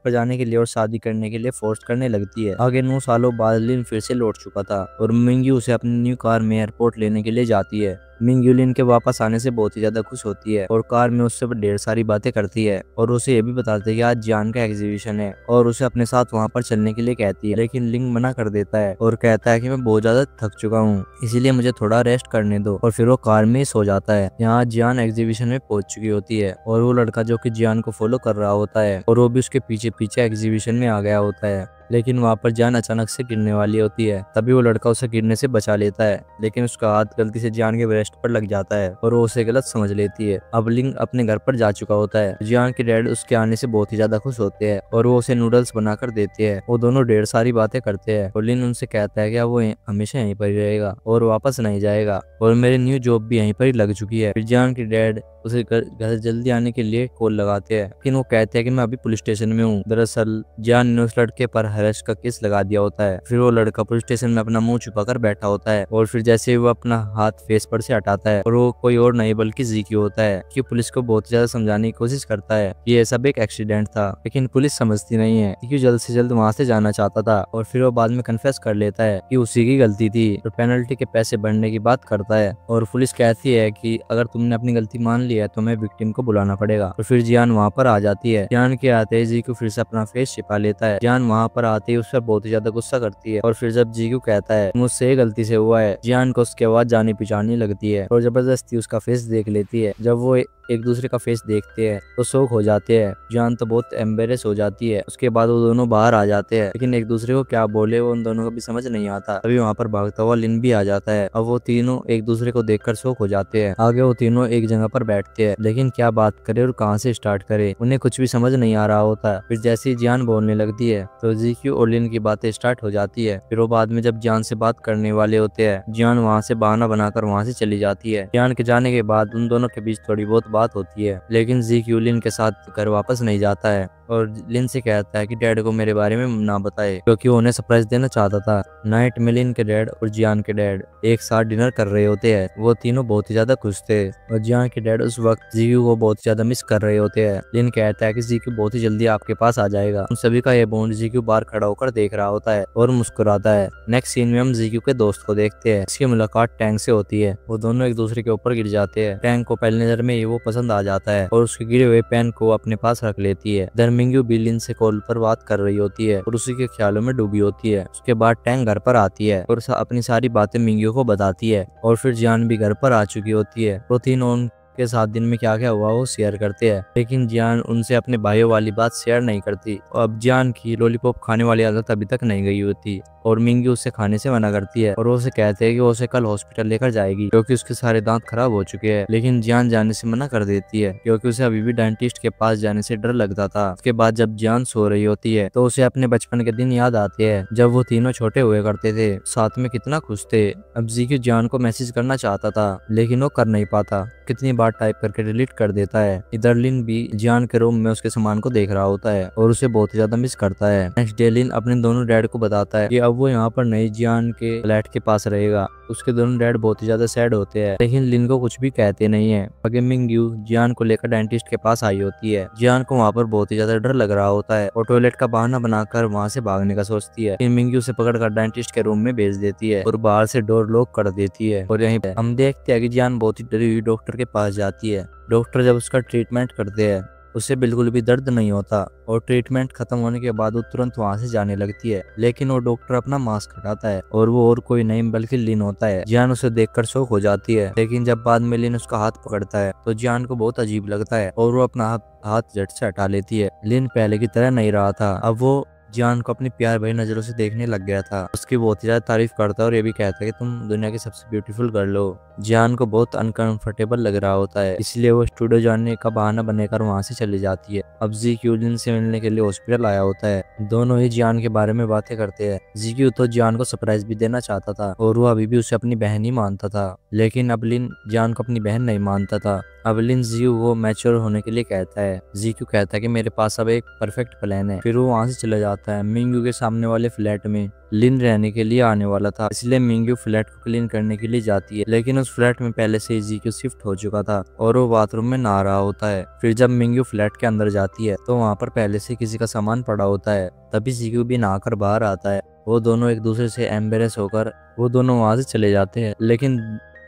[SPEAKER 1] पर जाने के लिए और शादी करने के लिए फोर्स करने लगती है। आगे 9 सालों बाद लिन फिर से लौट चुका था और मिंग्यू उसे अपनी न्यू कार में एयरपोर्ट लेने के लिए जाती है। मिंग्यू लिन के वापस आने से बहुत ही ज्यादा खुश होती है और कार में उससे ढेर सारी बातें करती है और उसे ये भी बताती है कि आज जियान का एग्जीबिशन है और उसे अपने साथ वहाँ पर चलने के लिए कहती है, लेकिन लिंग मना कर देता है और कहता है कि मैं बहुत ज्यादा थक चुका हूँ इसीलिए मुझे थोड़ा रेस्ट करने दो। और फिर वो कार में ही सो जाता है। यहाँ जियान एग्जीबिशन में पहुंच चुकी होती है और वो लड़का जो कि जियान को फॉलो कर रहा होता है और वो भी उसके पीछे पीछे एग्जीबिशन में आ गया होता है। लेकिन वहाँ पर जियान अचानक से गिरने वाली होती है, तभी वो लड़का उसे गिरने से बचा लेता है, लेकिन उसका हाथ गलती से जियान के ब्रेस्ट पर लग जाता है और वो उसे गलत समझ लेती है। अब लिंग अपने घर पर जा चुका होता है। जियान के डैड उसके आने से बहुत ही ज्यादा खुश होते हैं और वो उसे नूडल्स बनाकर देते हैं। वो दोनों ढेर सारी बातें करते हैं और लिंग उनसे कहता है कि वो हमेशा यहीं पर ही रहेगा और वापस नहीं जाएगा और मेरी न्यू जॉब भी यहीं पर ही लग चुकी है। फिर जियान के डैड उसे घर जल्दी आने के लिए कॉल लगाते हैं, लेकिन वो कहते हैं कि मैं अभी पुलिस स्टेशन में हूँ। दरअसल जियान ने उस लड़के पर हरेश का केस लगा दिया होता है। फिर वो लड़का पुलिस स्टेशन में अपना मुंह छुपाकर बैठा होता है और फिर जैसे ही वो अपना हाथ फेस पर से हटाता है और वो कोई और नहीं बल्कि जीकी होता है कि पुलिस को बहुत ज्यादा समझाने की कोशिश करता है कि ये सब एक एक्सीडेंट था, लेकिन पुलिस समझती नहीं है क्योंकि जल्द से जल्द वहां से जाना चाहता था। और फिर वो बाद में कन्फेस कर लेता है कि उसी की गलती थी और पेनल्टी के पैसे भरने की बात करता है और पुलिस कहती है कि अगर तुमने अपनी गलती मान ली है तो हमें विक्टिम को बुलाना पड़ेगा। और फिर जियान वहाँ पर आ जाती है। जियान के आते ही जी को फिर से अपना फेस छिपा लेता है। जियान वहाँ पर पर आते ही उस पर बहुत ही ज्यादा गुस्सा करती है। और फिर जब जीक्यू कहता है मुझसे गलती से हुआ है, जियान को उसके आवाज जानी पहचानी लगती है और जबरदस्ती उसका फेस देख लेती है। जब वो एक दूसरे का फेस देखते हैं तो शौक हो जाते हैं। जियान तो बहुत एम्बेरेस हो जाती है। उसके बाद वो दोनों बाहर आ जाते हैं, लेकिन एक दूसरे को क्या बोले वो उन दोनों को भी समझ नहीं आता। अभी वहाँ पर भागता हुआ लिन भी आ जाता है। अब वो तीनों एक दूसरे को देखकर शौक हो जाते हैं। आगे वो तीनों एक जगह पर बैठते हैं, लेकिन क्या बात करे और कहाँ से स्टार्ट करे उन्हें कुछ भी समझ नहीं आ रहा होता। फिर जैसे ही जियान बोलने लगती है तो जीक्यू और लिन की बातें स्टार्ट हो जाती है। फिर वो बाद में जब जियान से बात करने वाले होते हैं, जियान वहाँ से बहाना बनाकर वहाँ से चली जाती है। जियान के जाने के बाद उन दोनों के बीच थोड़ी बहुत बात होती है, लेकिन जीक्यू लिन के साथ घर वापस नहीं जाता है और लिन से कहता है कि डैड को मेरे बारे में ना बताए, क्योंकि वो उन्हें सरप्राइज देना चाहता था। नाइट में लिन के डैड और जियान के डैड एक साथ डिनर कर रहे होते हैं। वो तीनों बहुत ही ज्यादा खुश थे और जियान के डैड उस वक्त जीक्यू को बहुत ज्यादा मिस कर रहे होते हैं। लिन कहता है कि जीक्यू बहुत ही जल्दी आपके पास आ जाएगा। उन सभी का ये बॉन्ड जीक्यू बाहर खड़ा होकर देख रहा होता है और मुस्कुराता है। नेक्स्ट सीन में हम जीक्यू के दोस्त को देखते हैं। इसकी मुलाकात टैंक से होती है। वो दोनों एक दूसरे के ऊपर गिर जाते हैं। टैंक को पहली नजर में ही वो पसंद आ जाता है और उसके गिरे हुए पेन को अपने पास रख लेती है। मिंग्यू भी लिन से कॉल पर बात कर रही होती है और उसी के ख्यालों में डूबी होती है। उसके बाद टैंक घर पर आती है और अपनी सारी बातें मिंग्यू को बताती है। और फिर जियान भी घर पर आ चुकी होती है। वो तीनों के साथ दिन में क्या क्या हुआ वो शेयर करते हैं, लेकिन जियान उनसे अपने भाइयों वाली बात शेयर नहीं करती। और अब जियान की लॉलीपॉप खाने वाली आदत अभी तक नहीं गई होती और मिंगी उसे खाने से मना करती है और वो उसे कहते हैं कि वो उसे कल हॉस्पिटल लेकर जाएगी क्योंकि उसके सारे दांत खराब हो चुके हैं। लेकिन जियान जाने से मना कर देती है क्योंकि उसे अभी भी डेंटिस्ट के पास जाने से डर लगता था। उसके बाद जब जियान सो रही होती है तो उसे अपने बचपन के दिन याद आते हैं जब वो तीनों छोटे हुए करते थे, साथ में कितना खुश थे। अब जीक्यू जियान को मैसेज करना चाहता था लेकिन वो कर नहीं पाता, कितनी बार टाइप करके डिलीट कर देता है। इधर लिन भी जियान के रूम में उसके सामान को देख रहा होता है और उसे बहुत ही ज्यादा मिस करता है। नेक्स्ट डे लिन अपने दोनों डैड को बताता है कि अब वो यहाँ पर नहीं जियान के फ्लैट के पास रहेगा। उसके दोनों डैड बहुत ही ज्यादा सैड होते हैं, लेकिन लिन को कुछ भी कहते नहीं है। आगे मिंग्यू जियान को लेकर डेंटिस्ट के पास आई होती है। जियान को वहाँ पर बहुत ही ज्यादा डर लग रहा होता है और टॉयलेट का बहाना बनाकर वहाँ से भागने का सोचती है, लेकिन मिंग्यू उसे पकड़कर डेंटिस्ट के रूम में भेज देती है और बाहर से डोर लॉक कर देती है। और यहीं पे हम देखते हैं कि जियान बहुत ही डरी हुई डॉक्टर के पास जाती है। डॉक्टर जब उसका ट्रीटमेंट करते हैं उसे बिल्कुल भी दर्द नहीं होता और ट्रीटमेंट खत्म होने के बाद वो तुरंत वहां से जाने लगती है, लेकिन वो डॉक्टर अपना मास्क हटाता है और वो और कोई नहीं बल्कि लिन होता है। जियान उसे देखकर शॉक हो जाती है, लेकिन जब बाद में लिन उसका हाथ पकड़ता है तो जियान को बहुत अजीब लगता है और वो अपना हाथ झट से हटा लेती है। लिन पहले की तरह नहीं रहा था, अब वो जियान को अपनी प्यार भरी नजरों से देखने लग गया था। उसकी बहुत ही ज्यादा तारीफ करता है और ये भी कहता है कि तुम दुनिया की सबसे ब्यूटीफुल गर्ल हो। जियान को बहुत अनकंफर्टेबल लग रहा होता है, इसलिए वो स्टूडियो जाने का बहाना बनाकर वहां से चली जाती है। अब जीक्यू लिन से मिलने के लिए हॉस्पिटल आया होता है। दोनों ही जियान के बारे में बातें करते हैं। जीक्यू तो जियान को सरप्राइज भी देना चाहता था और वो अभी भी उसे अपनी बहन ही मानता था, लेकिन अब लिन जियान को अपनी बहन नहीं मानता था। अब लिन जीक्यू को मैच्योर होने के लिए कहता है। जीक्यू कहता है कि मेरे पास अब एक परफेक्ट प्लान है। फिर वो वहां से चला जाता है। मिंग्यू के सामने वाले फ्लैट में लिन रहने के लिए आने वाला था, इसलिए मिंग्यू फ्लैट को क्लीन करने के लिए जाती है, लेकिन उस फ्लैट में पहले से ही जीक्यू शिफ्ट हो चुका था और वो बाथरूम में नहा रहा होता है। फिर जब मिंग्यू फ्लैट के अंदर जाती है तो वहाँ पर पहले से किसी का सामान पड़ा होता है। तभी जीक्यू भी नहाकर बाहर आता है। वो दोनों एक दूसरे से एम्बेरस होकर वो दोनों वहां से चले जाते हैं, लेकिन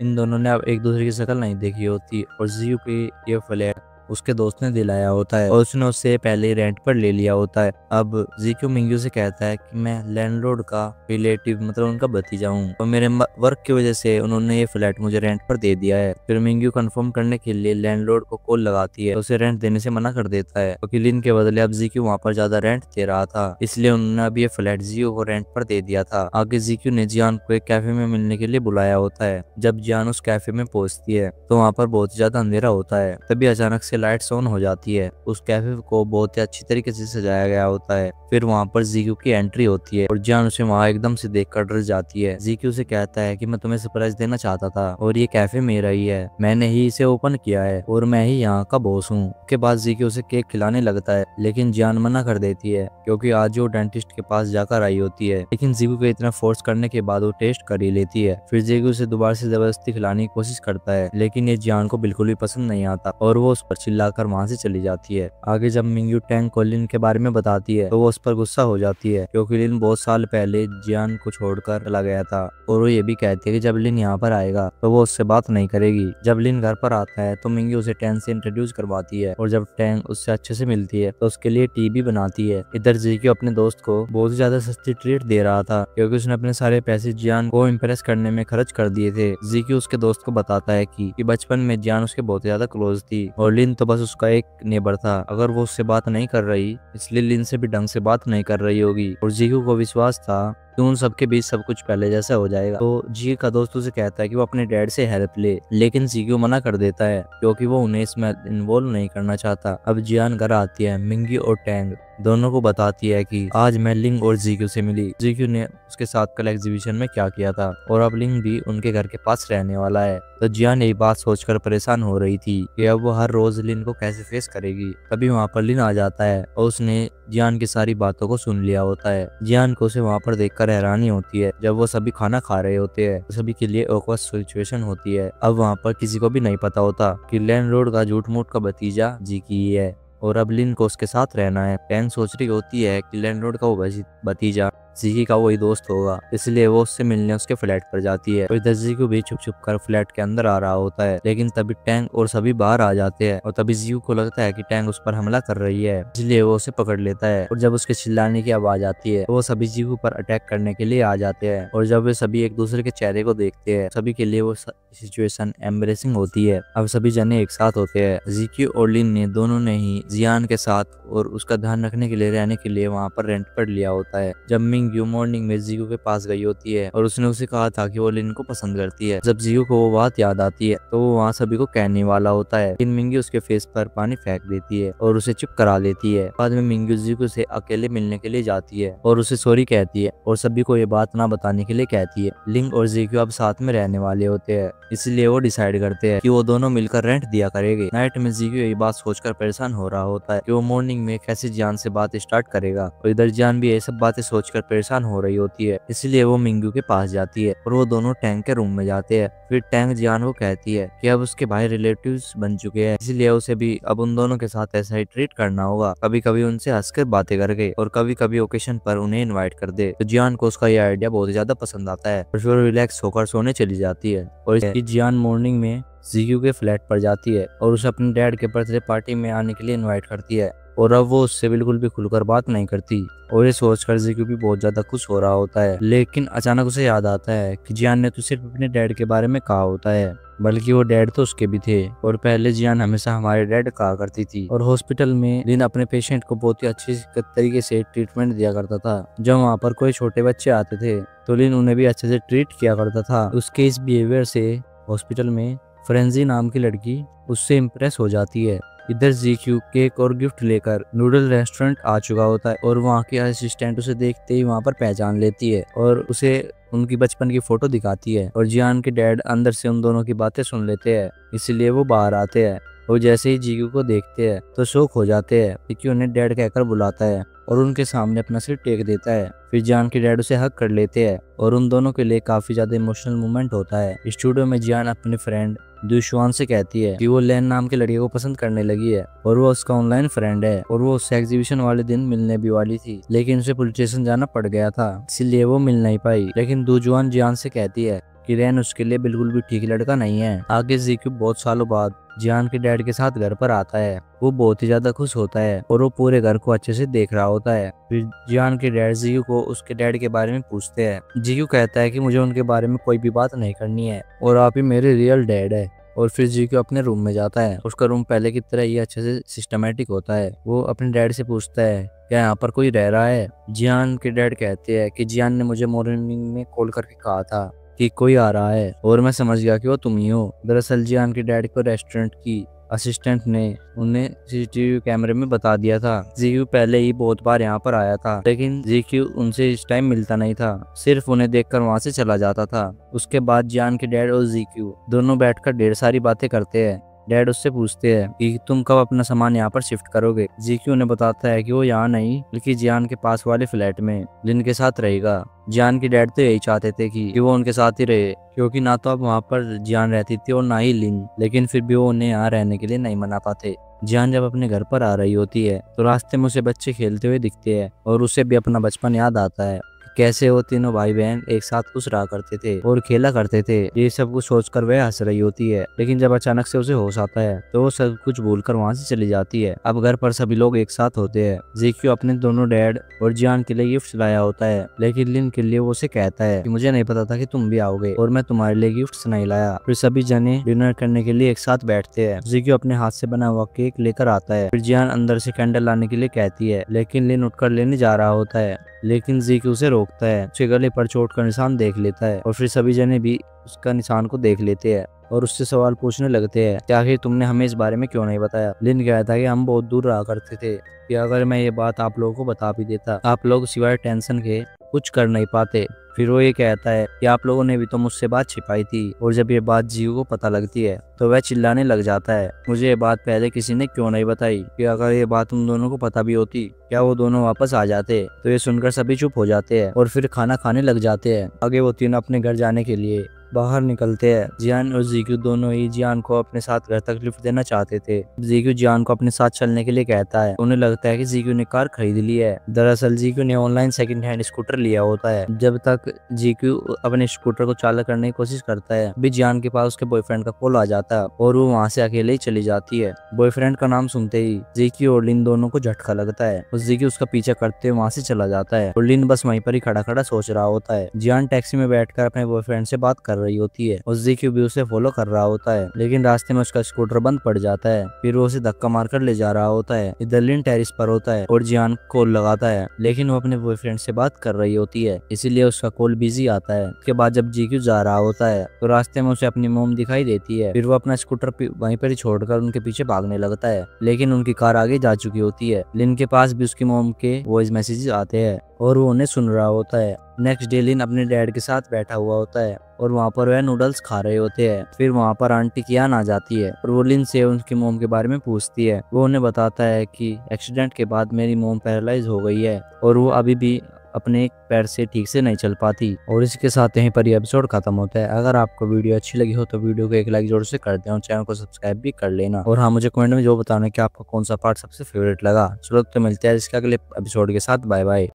[SPEAKER 1] इन दोनों ने अब एक दूसरे की शक्ल नहीं देखी होती और जीक्यू की ये फ्लैट उसके दोस्त ने दिलाया होता है और उसने उससे पहले ही रेंट पर ले लिया होता है। अब जीक्यू मिंग्यू से कहता है कि मैं लैंडलॉर्ड का रिलेटिव मतलब उनका भतीजा हूँ और मेरे वर्क की वजह से उन्होंने ये फ्लैट मुझे रेंट पर दे दिया है। फिर मिंग्यू कंफर्म करने के लिए लैंडलॉर्ड को कॉल लगाती है, तो उसे रेंट देने से मना कर देता है क्योंकि लिन के बदले अब जीक्यू वहाँ पर ज्यादा रेंट दे रहा था, इसलिए उन्होंने अब ये फ्लैट जीक्यू को रेंट पर दे दिया था। आगे जीक्यू ने जियान को एक कैफे में मिलने के लिए बुलाया होता है। जब जियान उस कैफे में पहुंचती है तो वहाँ पर बहुत ज्यादा अंधेरा होता है। तभी अचानक से लाइट्स ऑन हो जाती है। उस कैफे को बहुत ही अच्छी तरीके से सजाया गया होता है। फिर वहाँ पर जीक्यू की एंट्री होती है और जियान उसे वहाँ एकदम से देखकर डर जाती है। जीक्यू से कहता है कि मैं तुम्हें सरप्राइज देना चाहता था और ये कैफे मेरा ही है, मैंने ही इसे ओपन किया है और मैं ही यहाँ का बॉस हूँ। उसके बाद जीक्यू उसे केक खिलाने लगता है, लेकिन जियान मना कर देती है क्योंकि आज वो डेंटिस्ट के पास जाकर आई होती है। लेकिन जीक्यू को इतना फोर्स करने के बाद वो टेस्ट कर ही लेती है। फिर जीक्यू उसे दोबारा से जबरदस्ती खिलाने की कोशिश करता है, लेकिन ये जियान को बिल्कुल भी पसंद नहीं आता और वो उस पर चिल्लाकर वहाँ से चली जाती है। आगे जब मिंगयू टैंग को लिन के बारे में बताती है तो वो उस पर गुस्सा हो जाती है, क्योंकि लिन बहुत साल पहले जियान को छोड़कर चला गया था। और वो ये भी कहती है कि जब लिन यहाँ पर आएगा तो वो उससे बात नहीं करेगी। जब लिन घर पर आता है तो मिंगयू उसे टैंग से इंट्रोड्यूस करवाती है, और जब टैंग उससे अच्छे से मिलती है तो उसके लिए टी भी बनाती है। इधर जीक्यू अपने दोस्त को बहुत ज्यादा सस्ती ट्रीट दे रहा था, क्योंकि उसने अपने सारे पैसे जियान को इम्प्रेस करने में खर्च कर दिए थे। जीक्यू उसके दोस्त को बताता है कि बचपन में जियान उसके बहुत ज्यादा क्लोज थी, और लिन तो बस उसका एक नेबर था। अगर वो उससे बात नहीं कर रही इसलिए लिन से भी ढंग से बात नहीं कर रही होगी। और जीक्यू को विश्वास था कि उन सबके बीच सब कुछ पहले जैसा हो जाएगा। तो जी का दोस्त उसे कहता है कि वो अपने डैड से हेल्प ले, लेकिन जीक्यू मना कर देता है, क्योंकि वो उन्हें इसमें इन्वॉल्व नहीं करना चाहता। अब जियान घर आती है, मिंगी और टैंग दोनों को बताती है कि आज मैं लिंग और जीक्यू से मिली। जीक्यू ने उसके साथ कल एग्जीबिशन में क्या किया था, और अब लिंग भी उनके घर के पास रहने वाला है। तो जियान यही बात सोचकर परेशान हो रही थी कि अब वो हर रोज लिन को कैसे फेस करेगी। तभी वहाँ पर लिन आ जाता है और उसने जियान की सारी बातों को सुन लिया होता है। जियान को उसे वहाँ पर देखकर हैरानी होती है। जब वो सभी खाना खा रहे होते हैं तो सभी के लिए ऑकवर्ड सिचुएशन होती है। अब वहाँ पर किसी को भी नहीं पता होता कि लैंडलॉर्ड का झूठ मूठ का भतीजा जीकी ही है, और अब लिन को उसके साथ रहना है। टैंग सोच रही होती है कि लैंडलॉर्ड का वो भतीजा जीकी का वही दोस्त होगा, इसलिए वो उससे मिलने उसके फ्लैट पर जाती है। और इधर जीक्यू भी छुप छुप कर फ्लैट के अंदर आ रहा होता है, लेकिन तभी टैंग और सभी बाहर आ जाते हैं। और तभी जीक्यू को लगता है कि टैंग उस पर हमला कर रही है, इसलिए वो उसे पकड़ लेता है। और जब उसके चिल्लाने की आवाज आती है तो वो सभी जीक्यू पर अटैक करने के लिए आ जाते हैं। और जब वे सभी एक दूसरे के चेहरे को देखते हैं सभी के लिए वो सिचुएशन एम्बरेसिंग होती है। अब सभी जने एक साथ होते हैं। जीक्यू और लिन ने दोनों ने ही जियान के साथ और उसका ध्यान रखने के लिए रहने के लिए वहाँ पर रेंट पर लिया होता है। जब मिंगयू मॉर्निंग में जीक्यू के पास गई होती है और उसने उसे कहा था कि वो लिन को पसंद करती है, जब जीक्यू को वो बात याद आती है तो वो वहाँ सभी को कहने वाला होता है, लेकिन मिंगयू उसके फेस पर पानी फेंक देती है और उसे चुप करा देती है। बाद में मिंगयू जीक्यू से अकेले मिलने के लिए जाती है और उसे सॉरी कहती है और सभी को ये बात ना बताने के लिए कहती है। लिंग और जीक्यू अब साथ में रहने वाले होते हैं, इसलिए वो डिसाइड करते हैं कि वो दोनों मिलकर रेंट दिया करेंगे। नाइट में जीक्यू ये बात सोचकर परेशान हो रहा होता है कि वो मॉर्निंग में कैसे जियान से बात स्टार्ट करेगा, और इधर जियान भी ये सब बातें सोचकर परेशान हो रही होती है, इसलिए वो मिंगयू के पास जाती है और वो दोनों टैंग के रूम में जाते हैं। फिर टैंग जियान को कहती है कि अब उसके भाई रिलेटिव्स बन चुके हैं, इसलिए उसे भी अब उन दोनों के साथ ऐसा ही ट्रीट करना होगा, कभी कभी उनसे हंसकर बातें करके और कभी कभी ओकेशन पर उन्हें इन्वाइट कर दे। तो जियान को उसका ये आइडिया बहुत ज्यादा पसंद आता है और फिर रिलैक्स होकर सोने चली जाती है। और इसकी जियान मॉर्निंग में जीक्यू के फ्लैट पर जाती है और उसे अपने डैड के बर्थडे पार्टी में आने के लिए इनवाइट करती है, और अब वो उससे बिल्कुल भी खुलकर बात नहीं करती। और ये सोचकर जीक्यू भी बहुत ज्यादा खुश हो रहा होता है, लेकिन अचानक उसे याद आता है कि जियान ने तो सिर्फ अपने डैड के बारे में कहा होता है, बल्कि वो डैड तो उसके भी थे, और पहले जियान हमेशा हमारे डैड कहा करती थी। और हॉस्पिटल में लिन अपने पेशेंट को बहुत ही अच्छी तरीके से ट्रीटमेंट दिया करता था। जब वहाँ पर कोई छोटे बच्चे आते थे तो लिन उन्हें भी अच्छे से ट्रीट किया करता था। उसके इस बिहेवियर से हॉस्पिटल में फ्रेंजी नाम की लड़की उससे इम्प्रेस हो जाती है। इधर जीक्यू केक और गिफ्ट लेकर नूडल रेस्टोरेंट आ चुका होता है, और वहाँ की असिस्टेंट उसे देखते ही वहाँ पर पहचान लेती है और उसे उनकी बचपन की फोटो दिखाती है। और जियान के डैड अंदर से उन दोनों की बातें सुन लेते हैं, इसलिए वो बाहर आते हैं और जैसे ही जीक्यू को देखते हैं तो शॉक हो जाते हैं। जीक्यू उन्हें डैड कहकर बुलाता है और उनके सामने अपना सिर टेक देता है। फिर जियान के डैड उसे हक कर लेते हैं और उन दोनों के लिए काफी ज्यादा इमोशनल मोमेंट होता है। स्टूडियो में जियान अपने फ्रेंड दुशवान से कहती है कि वो लैन नाम की लड़की को पसंद करने लगी है और वो उसका ऑनलाइन फ्रेंड है, और वो उससे एग्जीबिशन वाले दिन मिलने भी वाली थी, लेकिन उसे पुलिस स्टेशन जाना पड़ गया था, इसलिए वो मिल नहीं पाई। लेकिन दुशवान जियान से कहती है कि रैन उसके लिए बिल्कुल भी ठीक लड़का नहीं है। आगे जीक्यू बहुत सालों बाद जियान के डैड के साथ घर पर आता है। वो बहुत ही ज्यादा खुश होता है और वो पूरे घर को अच्छे से देख रहा होता है। फिर जियान के डैड जीक्यू को उसके डैड के बारे में पूछते हैं। जीक्यू कहता है कि मुझे उनके बारे में कोई भी बात नहीं करनी है और आप ही मेरे रियल डैड है। और फिर जीक्यू अपने रूम में जाता है। उसका रूम पहले की तरह ही अच्छे से सिस्टमेटिक होता है। वो अपने डैड से पूछता है क्या यहाँ पर कोई रह रहा है। जियान के डैड कहते हैं कि जियान ने मुझे मॉर्निंग में कॉल करके कहा था कि कोई आ रहा है और मैं समझ गया कि वो तुम ही हो। दरअसल जियान के डैड को रेस्टोरेंट की असिस्टेंट ने उन्हें सीसीटीवी कैमरे में बता दिया था। जीक्यू पहले ही बहुत बार यहाँ पर आया था, लेकिन जीक्यू उनसे इस टाइम मिलता नहीं था, सिर्फ उन्हें देखकर वहाँ से चला जाता था। उसके बाद जियान के डैड और जीक्यू दोनों बैठकर ढेर सारी बातें करते हैं डैड उससे पूछते हैं कि तुम कब अपना सामान यहाँ पर शिफ्ट करोगे। जीक्यू उन्हें बताता है कि वो यहाँ नहीं बल्कि जियान के पास वाले फ्लैट में लिन के साथ रहेगा। जियान के डैड तो यही चाहते थे कि वो उनके साथ ही रहे, क्योंकि ना तो अब वहाँ पर जियान रहती थी और ना ही लिन, लेकिन फिर भी वो उन्हें यहाँ रहने के लिए नहीं मना पाते। जियान जब अपने घर पर आ रही होती है तो रास्ते में उसे बच्चे खेलते हुए दिखते हैं और उसे भी अपना बचपन याद आता है, कैसे वो तीनों भाई बहन एक साथ खुश रहा करते थे और खेला करते थे। ये सब कुछ सोचकर वह हंस रही होती है, लेकिन जब अचानक से उसे होश आता है तो वो सब कुछ भूलकर वहां से चली जाती है। अब घर पर सभी लोग एक साथ होते हैं। जीक्यू अपने दोनों डैड और जियान के लिए गिफ्ट लाया होता है, लेकिन लिन के लिए वो उसे कहता है कि मुझे नहीं पता था कि तुम भी आओगे और मैं तुम्हारे लिए गिफ्ट नहीं लाया। फिर सभी जने डिनर करने के लिए एक साथ बैठते हैं। जीक्यू अपने हाथ से बना हुआ केक लेकर आता है। फिर जियान अंदर से कैंडल लाने के लिए कहती है, लेकिन लिन उठकर लेने जा रहा होता है, लेकिन जीक्यू उसे रोकता है। उसके गले पर चोट का निशान देख लेता है और फिर सभी जने भी उसका निशान को देख लेते हैं और उससे सवाल पूछने लगते हैं कि आखिर तुमने हमें इस बारे में क्यों नहीं बताया। लिन कहता है कि हम बहुत दूर रहा करते थे कि अगर मैं ये बात आप लोगों को बता भी देता आप लोग सिवाय टेंशन के कुछ कर नहीं पाते। फिर वो ये कहता है कि आप लोगों ने भी तो मुझसे बात छिपाई थी, और जब ये बात जीव को पता लगती है तो वह चिल्लाने लग जाता है, मुझे ये बात पहले किसी ने क्यों नहीं बताई, कि अगर ये बात उन दोनों को पता भी होती क्या वो दोनों वापस आ जाते। तो ये सुनकर सभी चुप हो जाते हैं और फिर खाना खाने लग जाते हैं। आगे वो तीनों अपने घर जाने के लिए बाहर निकलते हैं। जियान और जीक्यू दोनों ही जियान को अपने साथ घर तक लिफ्ट देना चाहते थे। जीक्यू जियान को अपने साथ चलने के लिए कहता है। उन्हें लगता है कि जीक्यू ने कार खरीद ली है। दरअसल जीक्यू ने ऑनलाइन सेकंड हैंड स्कूटर लिया होता है। जब तक जीक्यू अपने स्कूटर को चालक करने की कोशिश करता है, भी जियान के पास उसके बॉयफ्रेंड का कॉल आ जाता है और वो वहाँ से अकेले ही चली जाती है। बॉयफ्रेंड का नाम सुनते ही जीक्यू और लिन दोनों को झटका लगता है और जीक्यू उसका पीछा करते हुए वहाँ से चला जाता है और लिन बस वहीं पर ही खड़ा खड़ा सोच रहा होता है। जियान टैक्सी में बैठकर अपने बॉयफ्रेंड से बात कर रही होती है और जीक्यू भी उसे फॉलो कर रहा होता है, लेकिन रास्ते में उसका स्कूटर बंद पड़ जाता है। फिर वो उसे धक्का मारकर ले जा रहा होता है। इधर लिन टेरिस पर होता है और जियान कॉल लगाता है, लेकिन वो अपने बॉयफ्रेंड से बात कर रही होती है, इसीलिए उसका कॉल बिजी आता है। उसके बाद जब जीक्यू जा रहा होता है तो रास्ते में उसे अपनी मोम दिखाई देती है। फिर वो अपना स्कूटर वहीं पर ही छोड़कर उनके पीछे भागने लगता है, लेकिन उनकी कार आगे जा चुकी होती है। लिन के पास भी उसकी मोम के वॉइस मैसेजेस आते हैं और वो उन्हें सुन रहा होता है। नेक्स्ट डे लिन अपने डैड के साथ बैठा हुआ होता है और वहाँ पर वह नूडल्स खा रहे होते हैं। फिर वहाँ पर आंटी कियान आ जाती है और वो लिन से उनकी मोम के बारे में पूछती है। वो उन्हें बताता है कि एक्सीडेंट के बाद मेरी मोम पैरालाइज हो गई है और वो अभी भी अपने पैर से ठीक से नहीं चल पाती। और इसके साथ यहीं पर ये एपिसोड खत्म होता है। अगर आपको वीडियो अच्छी लगी हो तो वीडियो को एक लाइक जोर से कर दें और चैनल को सब्सक्राइब भी कर लेना। और हाँ, मुझे कमेंट में जो बताना कि आपको कौन सा पार्ट सबसे फेवरेट लगा। चलो तो मिलते हैं इसके अगले एपिसोड के साथ। Bye bye.